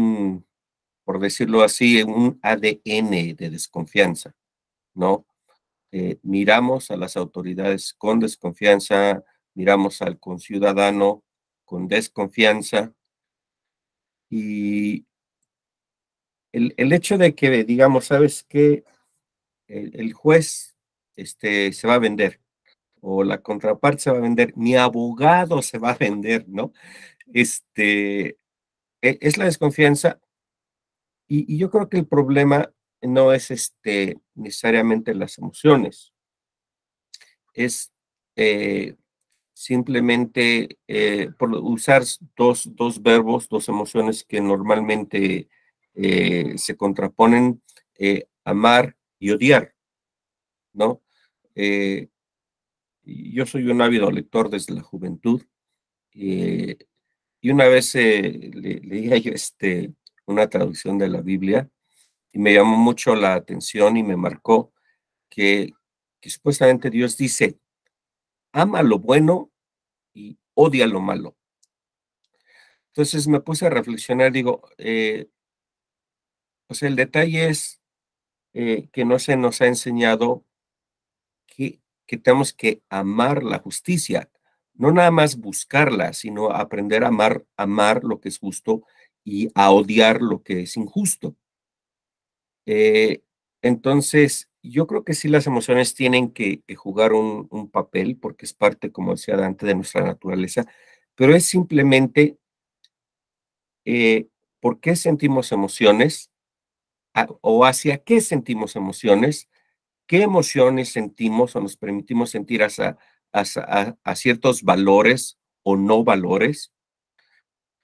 por decirlo así, un ADN de desconfianza, ¿no? Miramos a las autoridades con desconfianza, miramos al conciudadano con desconfianza, y el hecho de que digamos, ¿sabes qué? El juez se va a vender, o la contraparte se va a vender, mi abogado se va a vender, ¿no? Es la desconfianza, y yo creo que el problema no es necesariamente las emociones, es simplemente por usar dos verbos, dos emociones que normalmente se contraponen, amar y odiar, ¿no? Yo soy un ávido lector desde la juventud, y una vez leía yo una traducción de la Biblia y me llamó mucho la atención y me marcó que supuestamente Dios dice, ama lo bueno y odia lo malo. Entonces me puse a reflexionar, digo, pues el detalle es que no se nos ha enseñado que tenemos que amar la justicia, no nada más buscarla, sino aprender a amar lo que es justo y a odiar lo que es injusto. Entonces, yo creo que sí las emociones tienen que jugar un papel, porque es parte, como decía Dante, de nuestra naturaleza, pero es simplemente por qué sentimos emociones o hacia qué sentimos emociones, qué emociones sentimos o nos permitimos sentir a ciertos valores o no valores,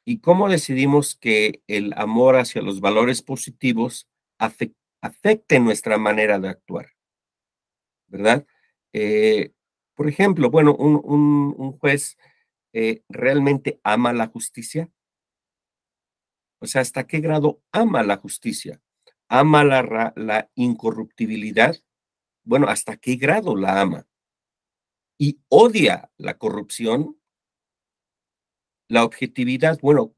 y cómo decidimos que el amor hacia los valores positivos afecte nuestra manera de actuar, ¿verdad? Eh, por ejemplo, bueno, un juez realmente ama la justicia. O sea, ¿hasta qué grado ama la justicia? ¿Ama la incorruptibilidad? Bueno, ¿hasta qué grado la ama? ¿Y odia la corrupción? La objetividad, bueno,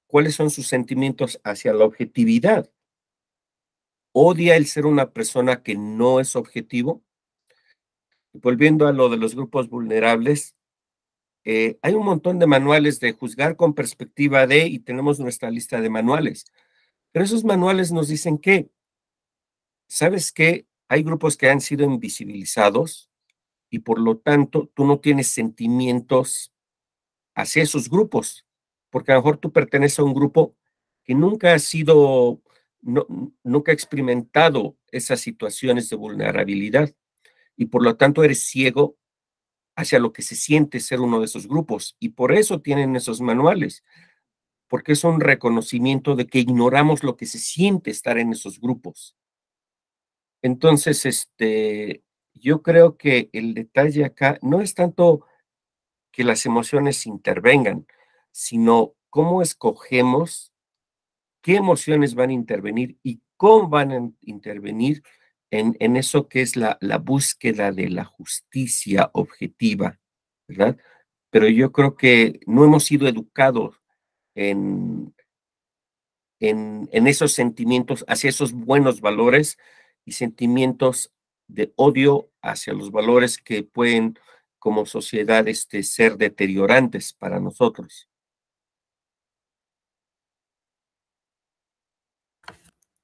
¿cuáles son sus sentimientos hacia la objetividad? ¿Odia el ser una persona que no es objetivo? Volviendo a lo de los grupos vulnerables, hay un montón de manuales de juzgar con perspectiva de, y tenemos nuestra lista de manuales, pero esos manuales nos dicen que, ¿sabes qué? Hay grupos que han sido invisibilizados y por lo tanto tú no tienes sentimientos hacia esos grupos, porque a lo mejor tú perteneces a un grupo que nunca ha sido, no, nunca ha experimentado esas situaciones de vulnerabilidad y por lo tanto eres ciego hacia lo que se siente ser uno de esos grupos, y por eso tienen esos manuales, porque es un reconocimiento de que ignoramos lo que se siente estar en esos grupos. Entonces, yo creo que el detalle acá no es tanto que las emociones intervengan, sino cómo escogemos qué emociones van a intervenir y cómo van a intervenir en eso que es la búsqueda de la justicia objetiva, ¿verdad? Pero yo creo que no hemos sido educados en, en esos sentimientos, hacia esos buenos valores y sentimientos de odio hacia los valores que pueden como sociedad ser deteriorantes para nosotros.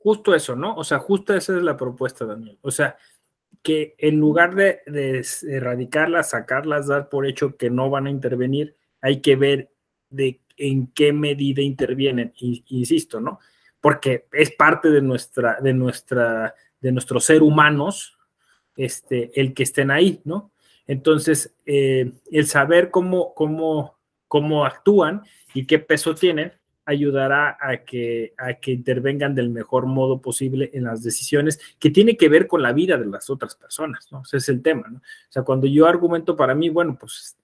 justo eso, ¿no? O sea, justo esa es la propuesta, Daniel. O sea, que en lugar de erradicarlas, sacarlas, dar por hecho que no van a intervenir, hay que ver en qué medida intervienen, insisto, ¿no? Porque es parte de nuestros ser humanos, el que estén ahí, ¿no? Entonces, el saber cómo actúan y qué peso tienen, ayudará a que intervengan del mejor modo posible en las decisiones que tiene que ver con la vida de las otras personas, ¿no? Ese es el tema, ¿no? O sea, cuando yo argumento para mí, bueno, pues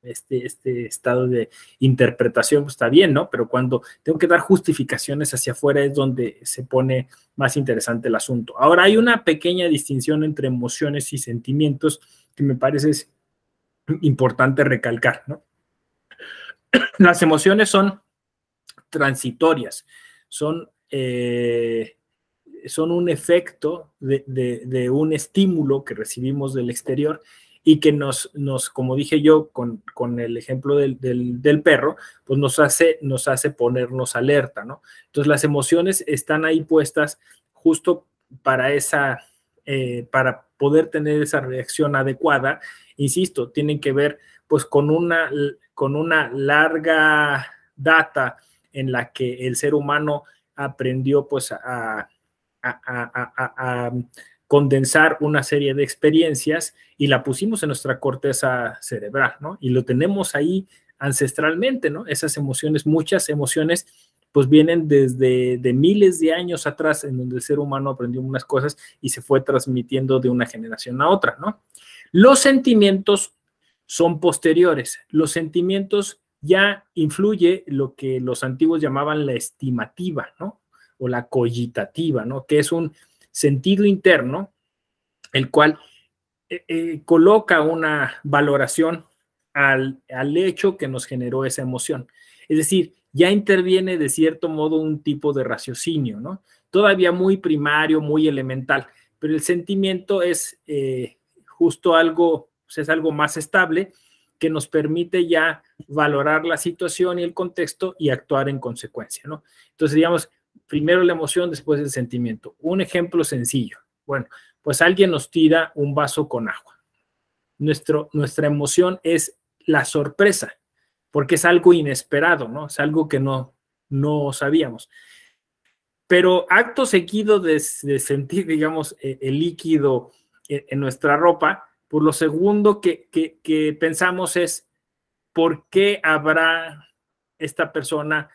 este estado de interpretación pues, está bien, ¿no? Pero cuando tengo que dar justificaciones hacia afuera es donde se pone más interesante el asunto. Ahora, hay una pequeña distinción entre emociones y sentimientos que me parece importante recalcar, ¿no? Las emociones son transitorias, son un efecto de un estímulo que recibimos del exterior y que como dije yo con el ejemplo del perro, pues nos hace ponernos alerta, ¿no? Entonces las emociones están ahí puestas justo para para poder tener esa reacción adecuada. Insisto, tienen que ver pues con una larga data en la que el ser humano aprendió pues a condensar una serie de experiencias y la pusimos en nuestra corteza cerebral, ¿no? Y lo tenemos ahí ancestralmente, ¿no? Esas emociones, muchas emociones, pues vienen desde miles de años atrás, en donde el ser humano aprendió unas cosas y se fue transmitiendo de una generación a otra, ¿no? Los sentimientos son posteriores. Los sentimientos ya influye lo que los antiguos llamaban la estimativa, ¿no? O la cogitativa, ¿no? Que es un sentido interno, el cual coloca una valoración al hecho que nos generó esa emoción. Es decir, ya interviene de cierto modo un tipo de raciocinio, ¿no? Todavía muy primario, muy elemental, pero el sentimiento es justo algo, pues es algo más estable que nos permite ya valorar la situación y el contexto y actuar en consecuencia, ¿no? Entonces, digamos, primero la emoción, después el sentimiento. Un ejemplo sencillo. Bueno, pues alguien nos tira un vaso con agua. Nuestra emoción es la sorpresa, porque es algo inesperado, ¿no? Es algo que no sabíamos. Pero acto seguido de sentir, digamos, el líquido en nuestra ropa, pues lo segundo que pensamos es, ¿por qué habrá esta persona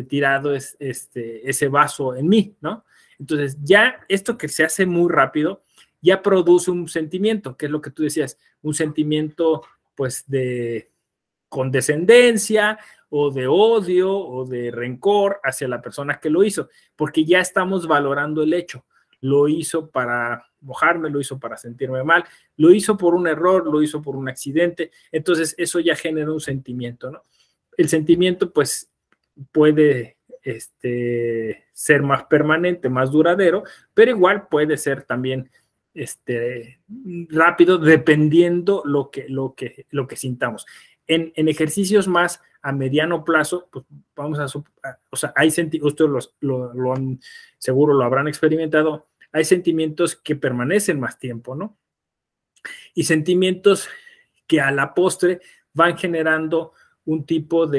tirado ese vaso en mí, ¿no? Entonces, ya esto que se hace muy rápido, ya produce un sentimiento, que es lo que tú decías, un sentimiento, pues, de condescendencia o de odio o de rencor hacia la persona que lo hizo, porque ya estamos valorando el hecho. Lo hizo para mojarme, lo hizo para sentirme mal, lo hizo por un error, lo hizo por un accidente, entonces eso ya genera un sentimiento, ¿no? El sentimiento, pues, puede ser más permanente, más duradero, pero igual puede ser también rápido dependiendo lo que sintamos. En ejercicios más a mediano plazo, pues vamos o sea, hay sentimientos, ustedes seguro lo habrán experimentado, hay sentimientos que permanecen más tiempo, ¿no? Y sentimientos que a la postre van generando un tipo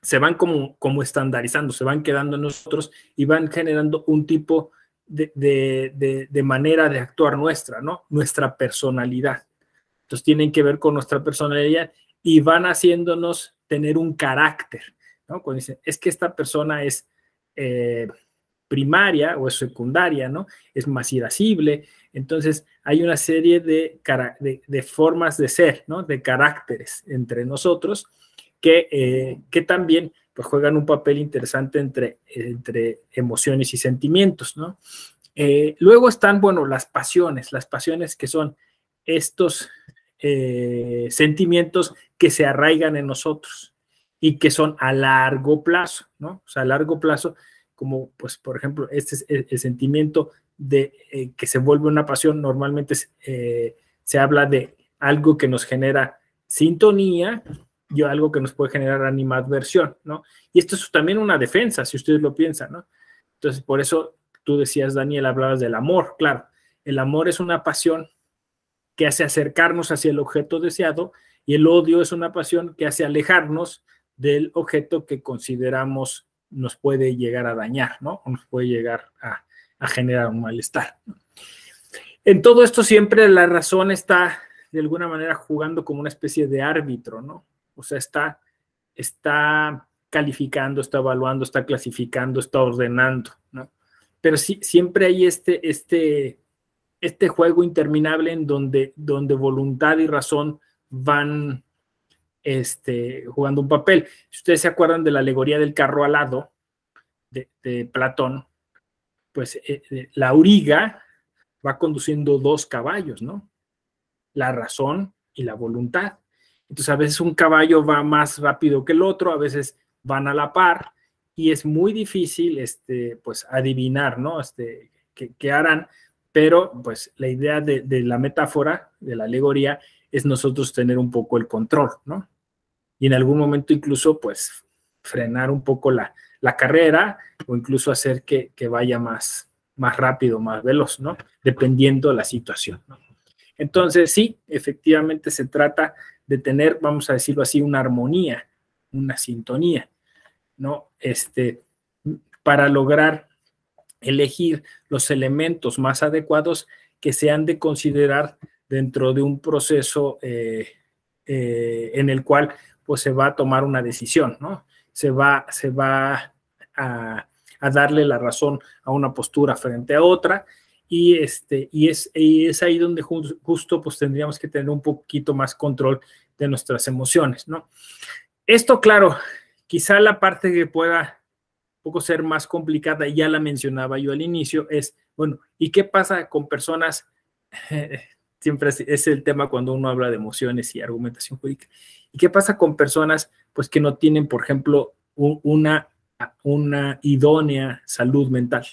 se van como estandarizando, se van quedando en nosotros y van generando un tipo de manera de actuar nuestra, ¿no? Nuestra personalidad. Entonces tienen que ver con nuestra personalidad y van haciéndonos tener un carácter, ¿no? Cuando dicen, es que esta persona es primaria o es secundaria, ¿no? Es más irascible. Entonces hay una serie de formas de ser, ¿no? De caracteres entre nosotros que también pues, juegan un papel interesante entre emociones y sentimientos, ¿no? Luego están, bueno, las pasiones que son estos sentimientos que se arraigan en nosotros y que son a largo plazo, ¿no? O sea, a largo plazo, como pues, por ejemplo, este es el sentimiento de que se vuelve una pasión, normalmente se habla de algo que nos genera sintonía y algo que nos puede generar animadversión, ¿no? Y esto es también una defensa, si ustedes lo piensan, ¿no? Entonces, por eso tú decías, Daniel, hablabas del amor. Claro, el amor es una pasión que hace acercarnos hacia el objeto deseado, y el odio es una pasión que hace alejarnos del objeto que consideramos nos puede llegar a dañar, ¿no? O nos puede llegar a generar un malestar. En todo esto siempre la razón está de alguna manera jugando como una especie de árbitro, ¿no? O sea, está calificando, está evaluando, está clasificando, está ordenando, ¿no? Pero sí, siempre hay este juego interminable en donde voluntad y razón van jugando un papel. Si ustedes se acuerdan de la alegoría del carro alado de Platón, pues la auriga va conduciendo 2 caballos, ¿no? La razón y la voluntad. Entonces, a veces un caballo va más rápido que el otro, a veces van a la par, y es muy difícil, pues, adivinar, ¿no? Qué harán, pero, pues, la idea de la metáfora, de la alegoría, es nosotros tener un poco el control, ¿no? Y en algún momento incluso, pues, frenar un poco la carrera, o incluso hacer que vaya más rápido, más veloz, ¿no? Dependiendo de la situación, ¿no? Entonces, sí, efectivamente se trata de tener, vamos a decirlo así, una armonía, una sintonía, ¿no? Para lograr elegir los elementos más adecuados que se han de considerar dentro de un proceso en el cual, pues, se va a tomar una decisión, ¿no? Se va a darle la razón a una postura frente a otra, y es ahí donde justo pues tendríamos que tener un poquito más control de nuestras emociones, ¿no? Esto, claro, quizá la parte que pueda un poco ser más complicada, ya la mencionaba yo al inicio, es, bueno, ¿y qué pasa con personas? Siempre es el tema cuando uno habla de emociones y argumentación jurídica. ¿Y qué pasa con personas, pues, que no tienen, por ejemplo, una idónea salud mental?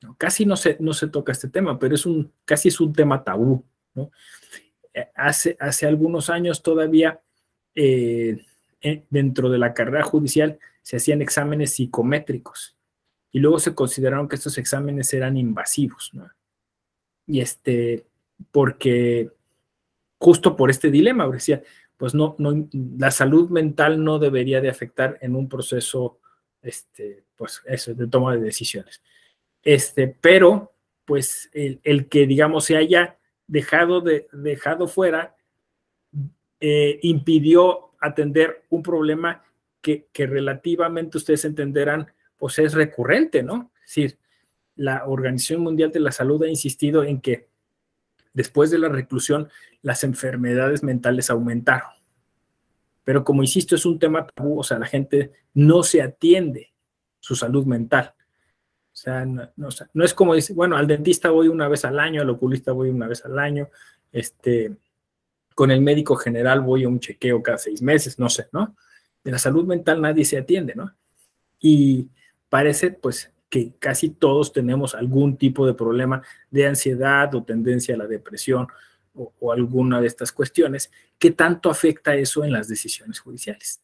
¿No? Casi no se toca este tema, pero casi es un tema tabú, ¿no? Hace algunos años todavía dentro de la carrera judicial se hacían exámenes psicométricos, y luego se consideraron que estos exámenes eran invasivos, ¿no? Y porque justo por este dilema, porque decía, pues no, la salud mental no debería de afectar en un proceso, pues eso, de toma de decisiones. Pero, pues, el que, digamos, se haya dejado fuera, impidió atender un problema que relativamente ustedes entenderán, pues es recurrente, ¿no? Es decir, la Organización Mundial de la Salud ha insistido en que después de la reclusión las enfermedades mentales aumentaron. Pero como insisto, es un tema tabú, o sea, la gente no se atiende su salud mental. O sea, no es como decir, bueno, al dentista voy una vez al año, al oculista voy una vez al año, con el médico general voy a un chequeo cada 6 meses, no sé, ¿no? De la salud mental nadie se atiende, ¿no? Y parece, pues, que casi todos tenemos algún tipo de problema de ansiedad o tendencia a la depresión o alguna de estas cuestiones. ¿Qué tanto afecta eso en las decisiones judiciales?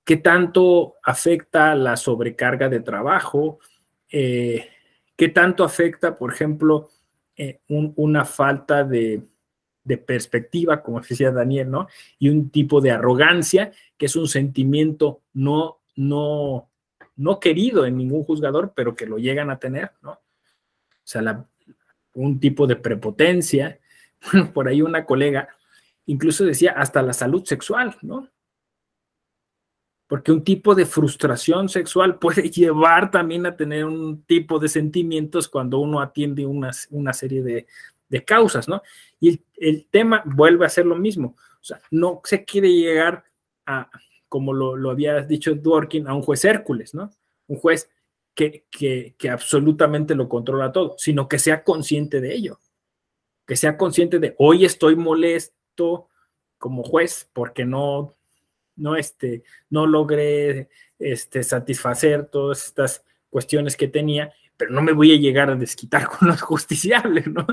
¿Qué tanto afecta la sobrecarga de trabajo? ¿Qué tanto afecta, por ejemplo, una falta de perspectiva, como decía Daniel, ¿no? Y un tipo de arrogancia, que es un sentimiento no querido en ningún juzgador, pero que lo llegan a tener, ¿no? O sea, un tipo de prepotencia. Bueno, por ahí una colega incluso decía hasta la salud sexual, ¿no? Porque un tipo de frustración sexual puede llevar también a tener un tipo de sentimientos cuando uno atiende una serie de causas, ¿no? Y el tema vuelve a ser lo mismo. O sea, no se quiere llegar a, como lo había dicho Dworkin, a un juez Hércules, ¿no? Un juez que absolutamente lo controla todo, sino que sea consciente de ello. Que sea consciente de, hoy estoy molesto como juez porque no logré satisfacer todas estas cuestiones que tenía, pero no me voy a llegar a desquitar con los justiciables, ¿no?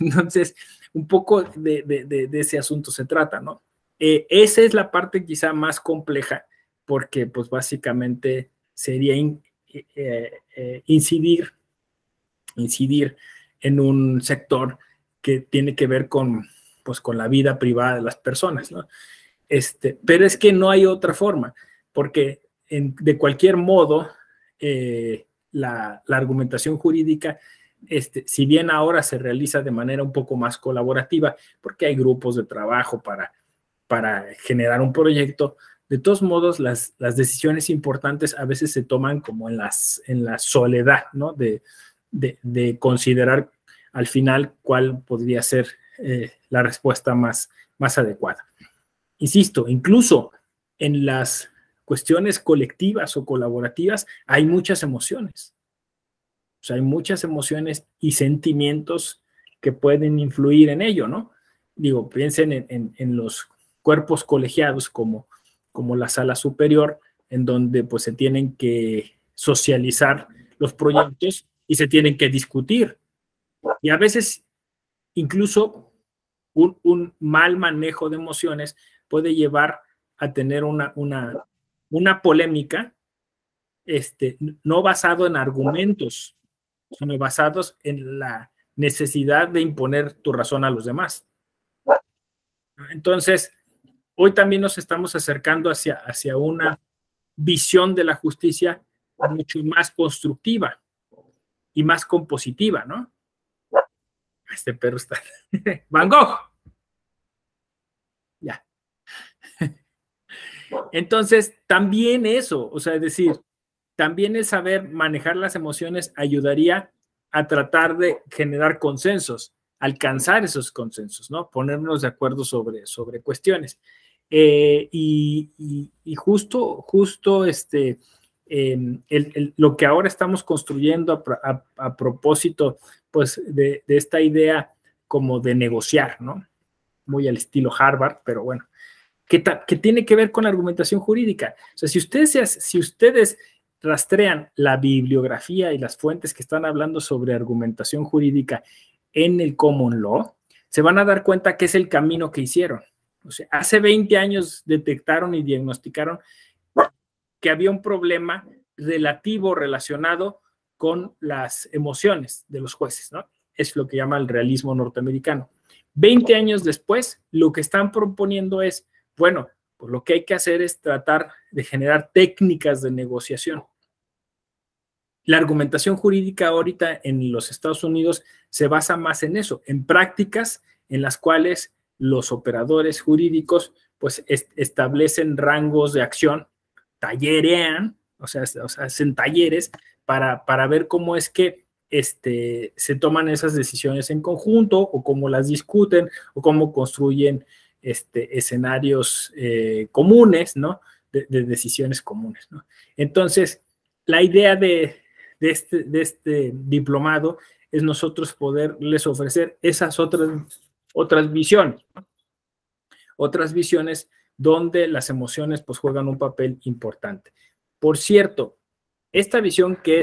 Entonces, un poco de ese asunto se trata, ¿no? Esa es la parte quizá más compleja, porque pues básicamente sería incidir en un sector que tiene que ver con, pues, con la vida privada de las personas, ¿no? Pero es que no hay otra forma, porque de cualquier modo, la argumentación jurídica, si bien ahora se realiza de manera un poco más colaborativa, porque hay grupos de trabajo para generar un proyecto, de todos modos, las decisiones importantes a veces se toman como en la soledad, ¿no? De considerar al final cuál podría ser la respuesta más adecuada. Insisto, incluso en las cuestiones colectivas o colaborativas hay muchas emociones. O sea, hay muchas emociones y sentimientos que pueden influir en ello, ¿no? Digo, piensen en los cuerpos colegiados como la sala superior, en donde pues se tienen que socializar los proyectos y se tienen que discutir. Y a veces incluso un mal manejo de emociones puede llevar a tener una polémica, no basado en argumentos, sino basados en la necesidad de imponer tu razón a los demás. Entonces, hoy también nos estamos acercando hacia una visión de la justicia mucho más constructiva y más compositiva, ¿no? Este perro está... ¡Van Gogh! Ya. Entonces, también eso, o sea, es decir, también el saber manejar las emociones ayudaría a tratar de generar consensos, alcanzar esos consensos, ¿no? Ponernos de acuerdo sobre cuestiones. Y justo lo que ahora estamos construyendo a propósito, pues, de esta idea como de negociar, ¿no? Muy al estilo Harvard, pero bueno, que tiene que ver con la argumentación jurídica. O sea, si ustedes rastrean la bibliografía y las fuentes que están hablando sobre argumentación jurídica en el common law, se van a dar cuenta que es el camino que hicieron. O sea, hace 20 años detectaron y diagnosticaron que había un problema relacionado con las emociones de los jueces, ¿no? Es lo que llama el realismo norteamericano. 20 años después, lo que están proponiendo es, bueno, pues lo que hay que hacer es tratar de generar técnicas de negociación. La argumentación jurídica ahorita en los Estados Unidos se basa más en eso, en prácticas en las cuales los operadores jurídicos pues establecen rangos de acción, tallerean, o sea, hacen talleres para ver cómo es que se toman esas decisiones en conjunto o cómo las discuten o cómo construyen escenarios comunes, ¿no? De decisiones comunes, ¿no? Entonces, la idea de este diplomado es nosotros poderles ofrecer esas otras visiones, ¿no? Otras visiones donde las emociones pues juegan un papel importante. Por cierto, esta visión que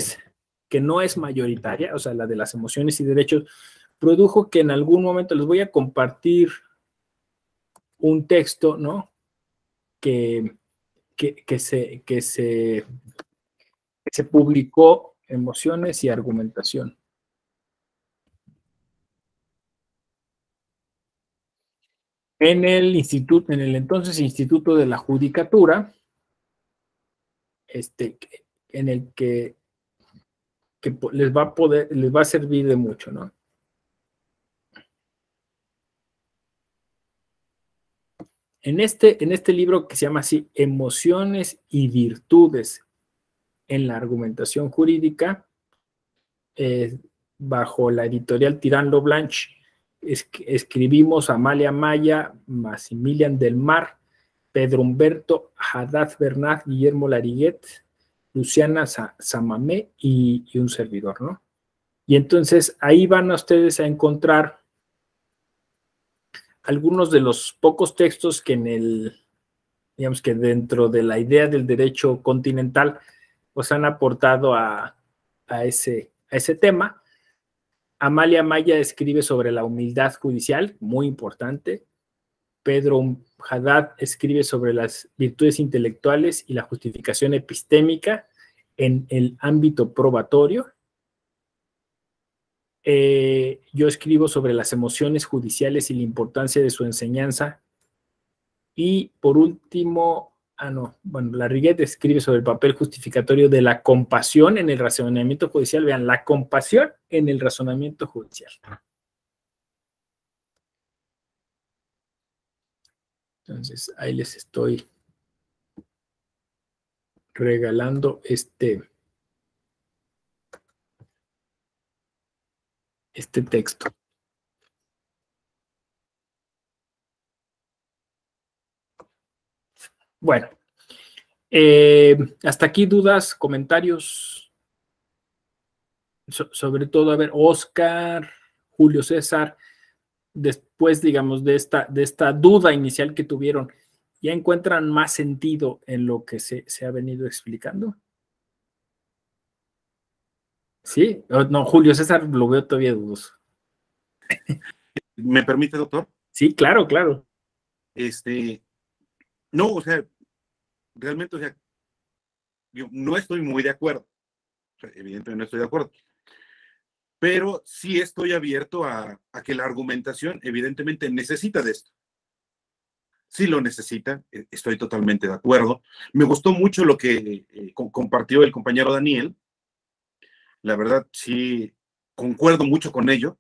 no es mayoritaria, o sea, la de las emociones y derechos, produjo que en algún momento les voy a compartir un texto, ¿no? Que se publicó, Emociones y Argumentación. En el entonces Instituto de la Judicatura, en el que les va a servir de mucho, ¿no? En este libro que se llama así, Emociones y Virtudes en la Argumentación Jurídica, bajo la editorial Tirán-Lo Blanche, escribimos Amalia Maya, Maximilian del Mar, Pedro Humberto, Haddad Bernat, Guillermo Lariguet, Luciana Samamé y un servidor, ¿no? Y entonces ahí van a ustedes a encontrar algunos de los pocos textos que digamos que dentro de la idea del derecho continental, pues han aportado a ese tema. Amalia Maya escribe sobre la humildad judicial, muy importante. Pedro Haddad escribe sobre las virtudes intelectuales y la justificación epistémica, en el ámbito probatorio. Yo escribo sobre las emociones judiciales y la importancia de su enseñanza. Y por último, Larriguet escribe sobre el papel justificatorio de la compasión en el razonamiento judicial. Vean, la compasión en el razonamiento judicial. Entonces, ahí les estoy regalando este texto. Bueno, hasta aquí dudas, comentarios, sobre todo, a ver, Oscar, Julio César, después, digamos, de esta duda inicial que tuvieron, ¿ya encuentran más sentido en lo que se ha venido explicando? ¿Sí? No, Julio César lo veo todavía dudoso. ¿Me permite, doctor? Sí, claro, claro. No, o sea, realmente, o sea, yo no estoy muy de acuerdo. O sea, evidentemente no estoy de acuerdo. Pero sí estoy abierto a que la argumentación evidentemente necesita de esto. Sí lo necesita, estoy totalmente de acuerdo. Me gustó mucho lo que compartió el compañero Daniel. La verdad, sí, concuerdo mucho con ello.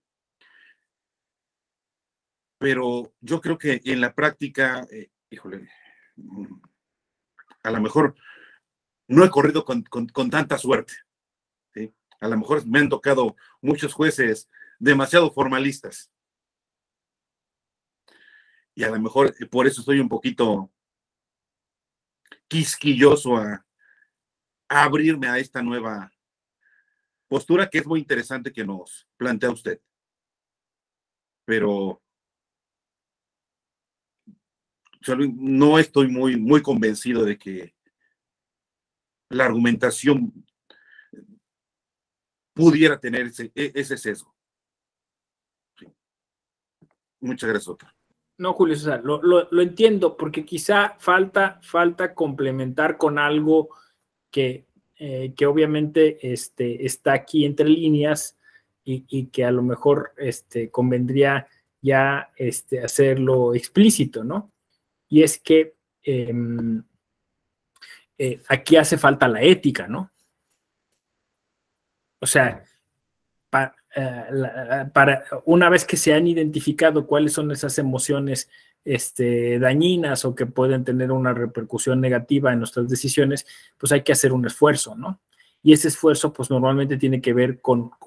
Pero yo creo que en la práctica, híjole, a lo mejor no he corrido con tanta suerte, ¿sí? A lo mejor me han tocado muchos jueces demasiado formalistas. Y a lo mejor por eso estoy un poquito quisquilloso a abrirme a esta nueva postura que es muy interesante que nos plantea usted. Pero no estoy muy convencido de que la argumentación pudiera tener ese sesgo. Sí. Muchas gracias, doctor. No, Julio César, lo entiendo, porque quizá falta complementar con algo que obviamente está aquí entre líneas y que a lo mejor convendría ya hacerlo explícito, ¿no? Y es que aquí hace falta la ética, ¿no? O sea, para una vez que se han identificado cuáles son esas emociones dañinas o que pueden tener una repercusión negativa en nuestras decisiones, pues hay que hacer un esfuerzo, ¿no? Y ese esfuerzo, pues normalmente tiene que ver con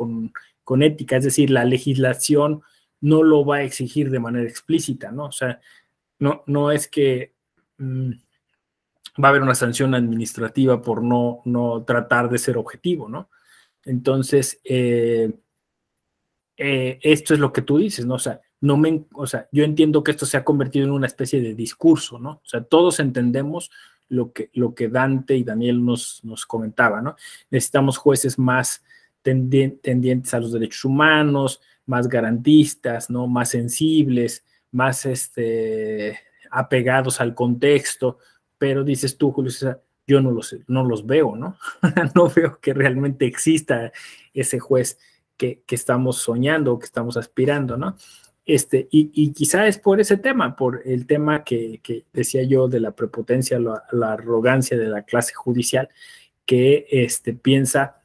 ética, es decir, la legislación no lo va a exigir de manera explícita, ¿no? O sea, no es que va a haber una sanción administrativa por no tratar de ser objetivo, ¿no? Entonces, esto es lo que tú dices, ¿no? O sea, yo entiendo que esto se ha convertido en una especie de discurso, ¿no? O sea, todos entendemos lo que Dante y Daniel nos comentaba, ¿no? Necesitamos jueces más tendientes a los derechos humanos, más garantistas, ¿no? Más sensibles, más apegados al contexto, pero dices tú, Julio César, yo no los veo, ¿no? No veo que realmente exista ese juez que estamos soñando, que estamos aspirando, ¿no? Y quizá es por ese tema, por el tema que decía yo de la prepotencia, la arrogancia de la clase judicial, que piensa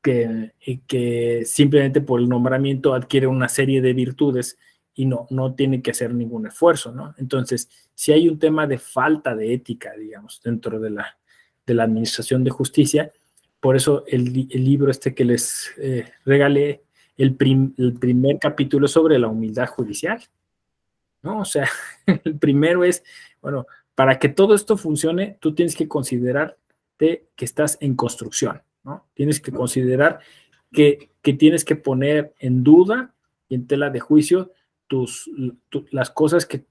que simplemente por el nombramiento adquiere una serie de virtudes y no tiene que hacer ningún esfuerzo, ¿no? Entonces, si hay un tema de falta de ética, digamos, dentro de la administración de justicia, por eso el libro que les regalé, el primer capítulo sobre la humildad judicial, ¿no? O sea, el primero es, bueno, para que todo esto funcione, tú tienes que considerarte que estás en construcción, ¿no? Tienes que considerar que tienes que poner en duda y en tela de juicio las cosas que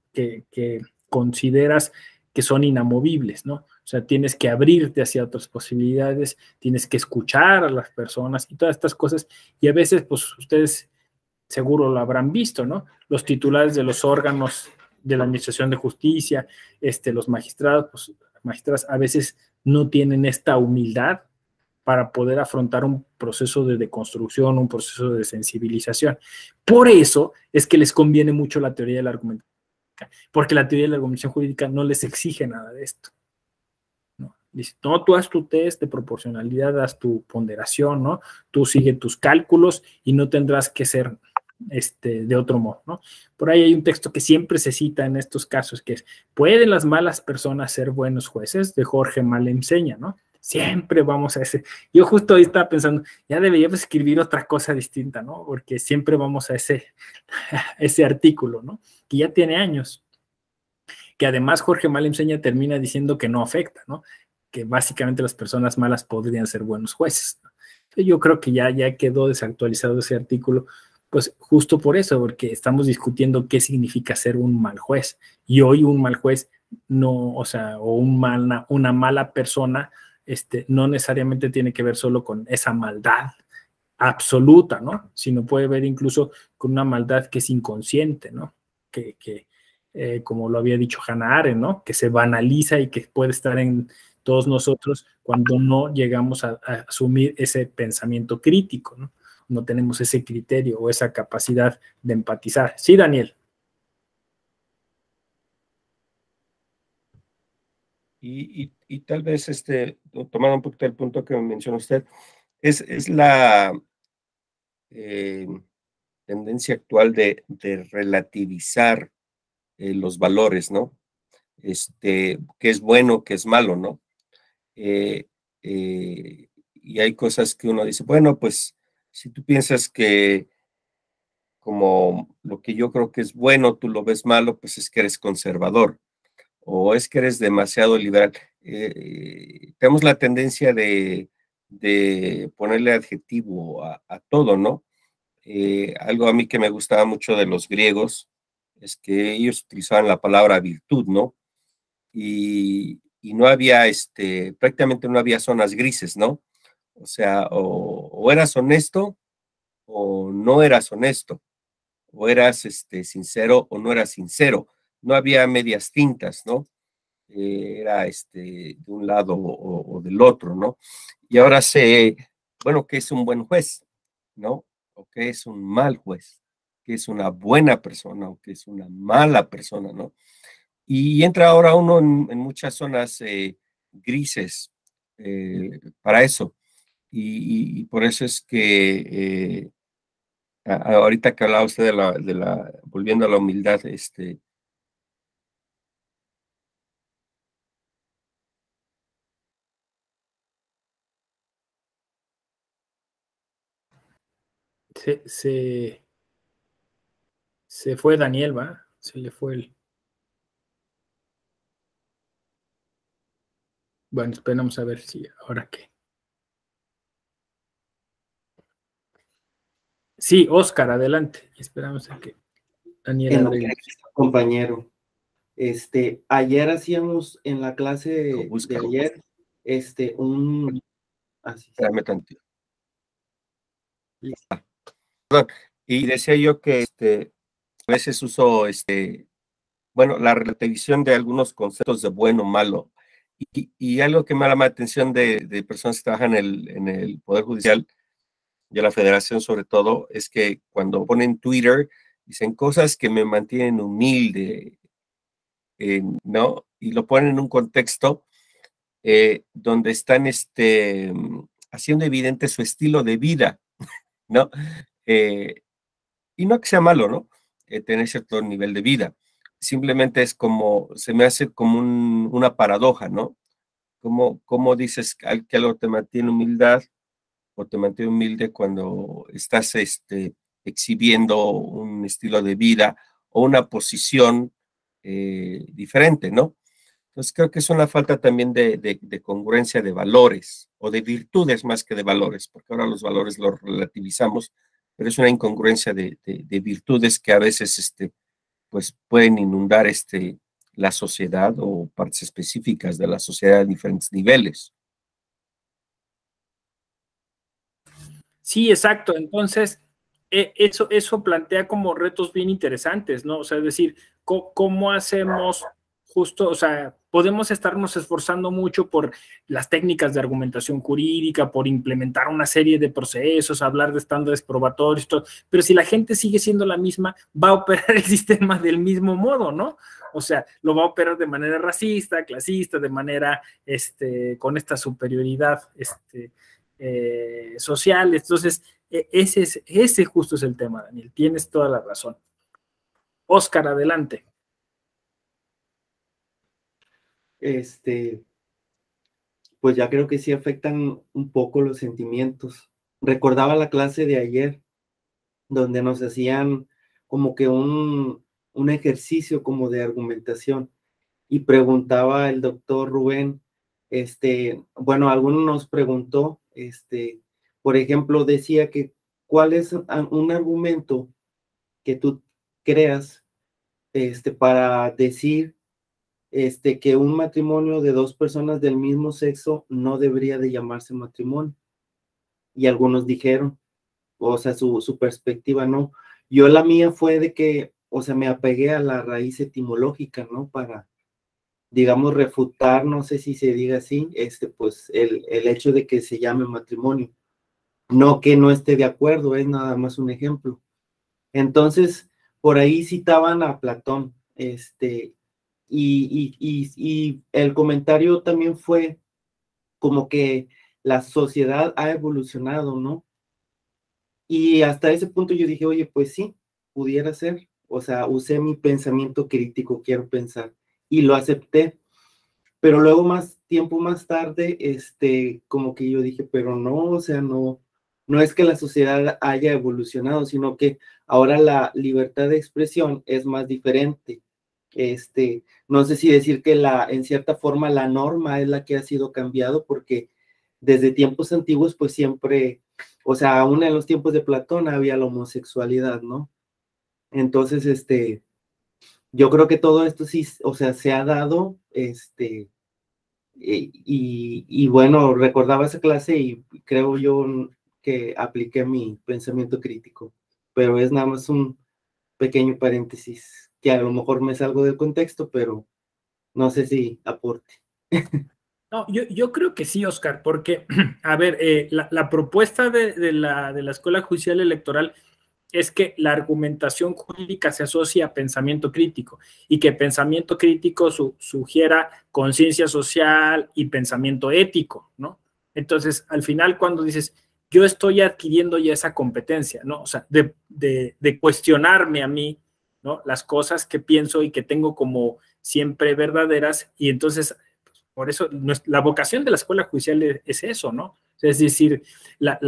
consideras que son inamovibles, ¿no? O sea, tienes que abrirte hacia otras posibilidades, tienes que escuchar a las personas y todas estas cosas. Y a veces, pues, ustedes seguro lo habrán visto, ¿no? Los titulares de los órganos de la Administración de Justicia, los magistrados, pues, magistradas a veces no tienen esta humildad para poder afrontar un proceso de deconstrucción, un proceso de sensibilización. Por eso es que les conviene mucho la teoría de la argumentación, porque la teoría de la argumentación jurídica no les exige nada de esto. Dice, no, tú haz tu test de proporcionalidad, haz tu ponderación, ¿no? Tú sigue tus cálculos y no tendrás que ser de otro modo, ¿no? Por ahí hay un texto que siempre se cita en estos casos, que es, ¿pueden las malas personas ser buenos jueces? De Jorge Malemseña, ¿no? Siempre vamos a ese. Yo justo ahí estaba pensando, ya deberíamos escribir otra cosa distinta, ¿no? Porque siempre vamos a ese artículo, ¿no? Que ya tiene años. Que además Jorge Malemseña termina diciendo que no afecta, ¿no? Que básicamente las personas malas podrían ser buenos jueces. Yo creo que ya quedó desactualizado ese artículo, pues justo por eso, porque estamos discutiendo qué significa ser un mal juez. Y hoy un mal juez no, o sea, o una mala persona, no necesariamente tiene que ver solo con esa maldad absoluta, ¿no? Sino puede ver incluso con una maldad que es inconsciente, ¿no? Como lo había dicho Hannah Arendt, ¿no? Que se banaliza y que puede estar en todos nosotros cuando no llegamos a asumir ese pensamiento crítico, ¿no? No tenemos ese criterio o esa capacidad de empatizar. Sí, Daniel. Y tal vez, tomando un poquito el punto que mencionó usted, es la tendencia actual de relativizar los valores, ¿no? Qué es bueno, qué es malo, ¿no? Y hay cosas que uno dice, bueno, pues si tú piensas que como lo que yo creo que es bueno, tú lo ves malo, pues es que eres conservador o es que eres demasiado liberal. Tenemos la tendencia de ponerle adjetivo a todo, ¿no? Algo a mí que me gustaba mucho de los griegos es que ellos utilizaban la palabra virtud, ¿no? Y no había, prácticamente no había zonas grises, ¿no? O sea, o eras honesto o no eras honesto, o eras sincero o no eras sincero. No había medias tintas, ¿no? Era de un lado o del otro, ¿no? Y ahora sé, bueno, ¿qué es un buen juez? ¿No? ¿O qué es un mal juez? ¿Qué es una buena persona o qué es una mala persona? ¿No? Y entra ahora uno en muchas zonas grises para eso. Y por eso es que ahorita que hablaba usted volviendo a la humildad, Se fue Daniel, ¿va? Se le fue el... Bueno, esperamos a ver si ahora qué. Sí, Oscar, adelante. Esperamos a que Daniel agregue. Compañero, ayer hacíamos en la clase de ayer, Espérame tantito. Perdón. Y decía yo que a veces uso bueno, la relativización de algunos conceptos de bueno o malo. Y algo que me llama la atención de personas que trabajan en el Poder Judicial y a la Federación sobre todo, es que cuando ponen Twitter, dicen cosas que me mantienen humilde, ¿no? Y lo ponen en un contexto donde están haciendo evidente su estilo de vida, ¿no? Y no que sea malo, ¿no? Tener cierto nivel de vida. Simplemente es como, se me hace como una paradoja, ¿no? Como dices que algo te mantiene humildad o te mantiene humilde cuando estás exhibiendo un estilo de vida o una posición diferente, ¿no? Entonces creo que es una falta también de congruencia de valores o de virtudes más que de valores, porque ahora los valores los relativizamos, pero es una incongruencia de virtudes que a veces pues pueden inundar la sociedad o partes específicas de la sociedad a diferentes niveles. Sí, exacto. Entonces, eso plantea como retos bien interesantes, ¿no? O sea, es decir, ¿cómo hacemos justo, o sea, podemos estarnos esforzando mucho por las técnicas de argumentación jurídica, por implementar una serie de procesos, hablar de estándares probatorios, todo, pero si la gente sigue siendo la misma, va a operar el sistema del mismo modo, ¿no? O sea, lo va a operar de manera racista, clasista, de manera, con esta superioridad, social. Entonces, ese justo es el tema, Daniel. Tienes toda la razón. Oscar, adelante. Pues ya creo que sí afectan un poco los sentimientos. Recordaba la clase de ayer, donde nos hacían como que un ejercicio como de argumentación, y preguntaba el doctor Rubén, bueno, alguno nos preguntó, por ejemplo, decía que cuál es un argumento que tú creas, para decir, que un matrimonio de dos personas del mismo sexo no debería de llamarse matrimonio. Y algunos dijeron, o sea, su perspectiva, ¿no? Yo la mía fue de que, o sea, me apegué a la raíz etimológica, ¿no? Para, digamos, refutar, no sé si se diga así, pues el hecho de que se llame matrimonio. No que no esté de acuerdo, es nada más un ejemplo. Entonces, por ahí citaban a Platón, y el comentario también fue como que la sociedad ha evolucionado, ¿no? Y hasta ese punto yo dije, oye, pues sí, pudiera ser. O sea, usé mi pensamiento crítico, quiero pensar, y lo acepté. Pero luego, más tiempo más tarde, como que yo dije, pero no, o sea, no es que la sociedad haya evolucionado, sino que ahora la libertad de expresión es más diferente. No sé si decir que en cierta forma la norma es la que ha sido cambiado, porque desde tiempos antiguos, pues siempre, o sea, aún en los tiempos de Platón había la homosexualidad, ¿no? Entonces, yo creo que todo esto sí, o sea, se ha dado, y bueno, recordaba esa clase y creo yo que apliqué mi pensamiento crítico, pero es nada más un pequeño paréntesis, que a lo mejor me salgo del contexto, pero no sé si aporte. No, yo creo que sí, Oscar, porque, a ver, la propuesta de la Escuela Judicial Electoral es que la argumentación jurídica se asocia a pensamiento crítico y que pensamiento crítico sugiera conciencia social y pensamiento ético, ¿no? Entonces, al final, cuando dices, yo estoy adquiriendo ya esa competencia, ¿no? O sea, de cuestionarme a mí, ¿no? Las cosas que pienso y que tengo como siempre verdaderas, y entonces, por eso, la vocación de la Escuela Judicial es eso, ¿no? Es decir, lo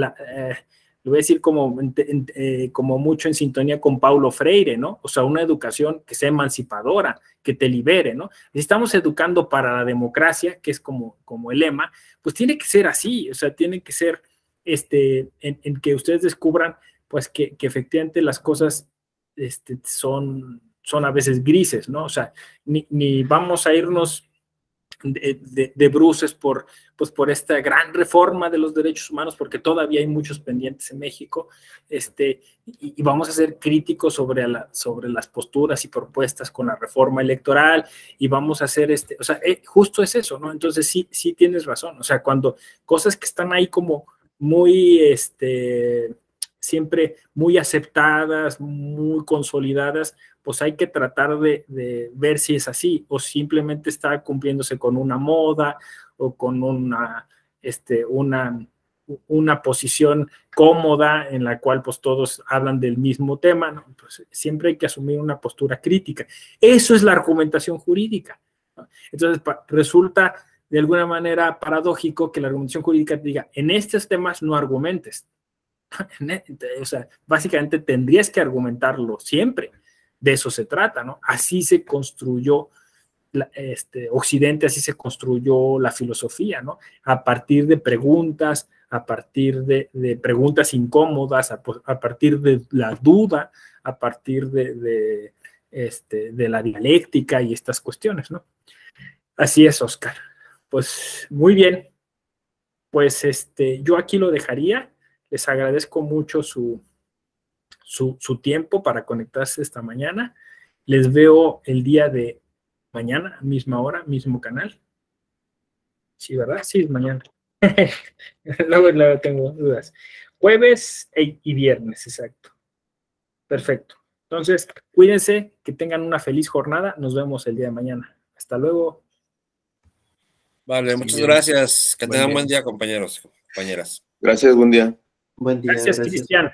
voy a decir como mucho en sintonía con Paulo Freire, ¿no? O sea, una educación que sea emancipadora, que te libere, ¿no? Si estamos educando para la democracia, que es como el lema, pues tiene que ser así, o sea, tiene que ser en que ustedes descubran, pues, que efectivamente las cosas son a veces grises, ¿no? O sea, ni vamos a irnos de bruces pues por esta gran reforma de los derechos humanos, porque todavía hay muchos pendientes en México, y vamos a ser críticos sobre las posturas y propuestas con la reforma electoral, y vamos a hacer o sea, justo es eso, ¿no? Entonces sí tienes razón, o sea, cuando cosas que están ahí como muy, siempre muy aceptadas, muy consolidadas, pues hay que tratar de ver si es así o simplemente está cumpliéndose con una moda o con una posición cómoda en la cual pues todos hablan del mismo tema, ¿no? Pues siempre hay que asumir una postura crítica. Eso es la argumentación jurídica, ¿no? Entonces resulta de alguna manera paradójico que la argumentación jurídica diga, en estos temas no argumentes. O sea, básicamente tendrías que argumentarlo siempre. De eso se trata, ¿no? Así se construyó Occidente, así se construyó la filosofía, ¿no? A partir de preguntas, a partir de preguntas incómodas, a partir de la duda, a partir de la dialéctica y estas cuestiones, ¿no? Así es, Oscar. Pues muy bien. Pues yo aquí lo dejaría. Les agradezco mucho su tiempo para conectarse esta mañana. Les veo el día de mañana, misma hora, mismo canal. Sí, ¿verdad? Sí, es mañana. luego tengo dudas. Jueves y viernes, exacto. Perfecto. Entonces, cuídense, que tengan una feliz jornada. Nos vemos el día de mañana. Hasta luego. Vale, muchas gracias. Que tengan buen día, compañeros, compañeras. Gracias, buen día. Buen día, Gracias, gracias. Cristian.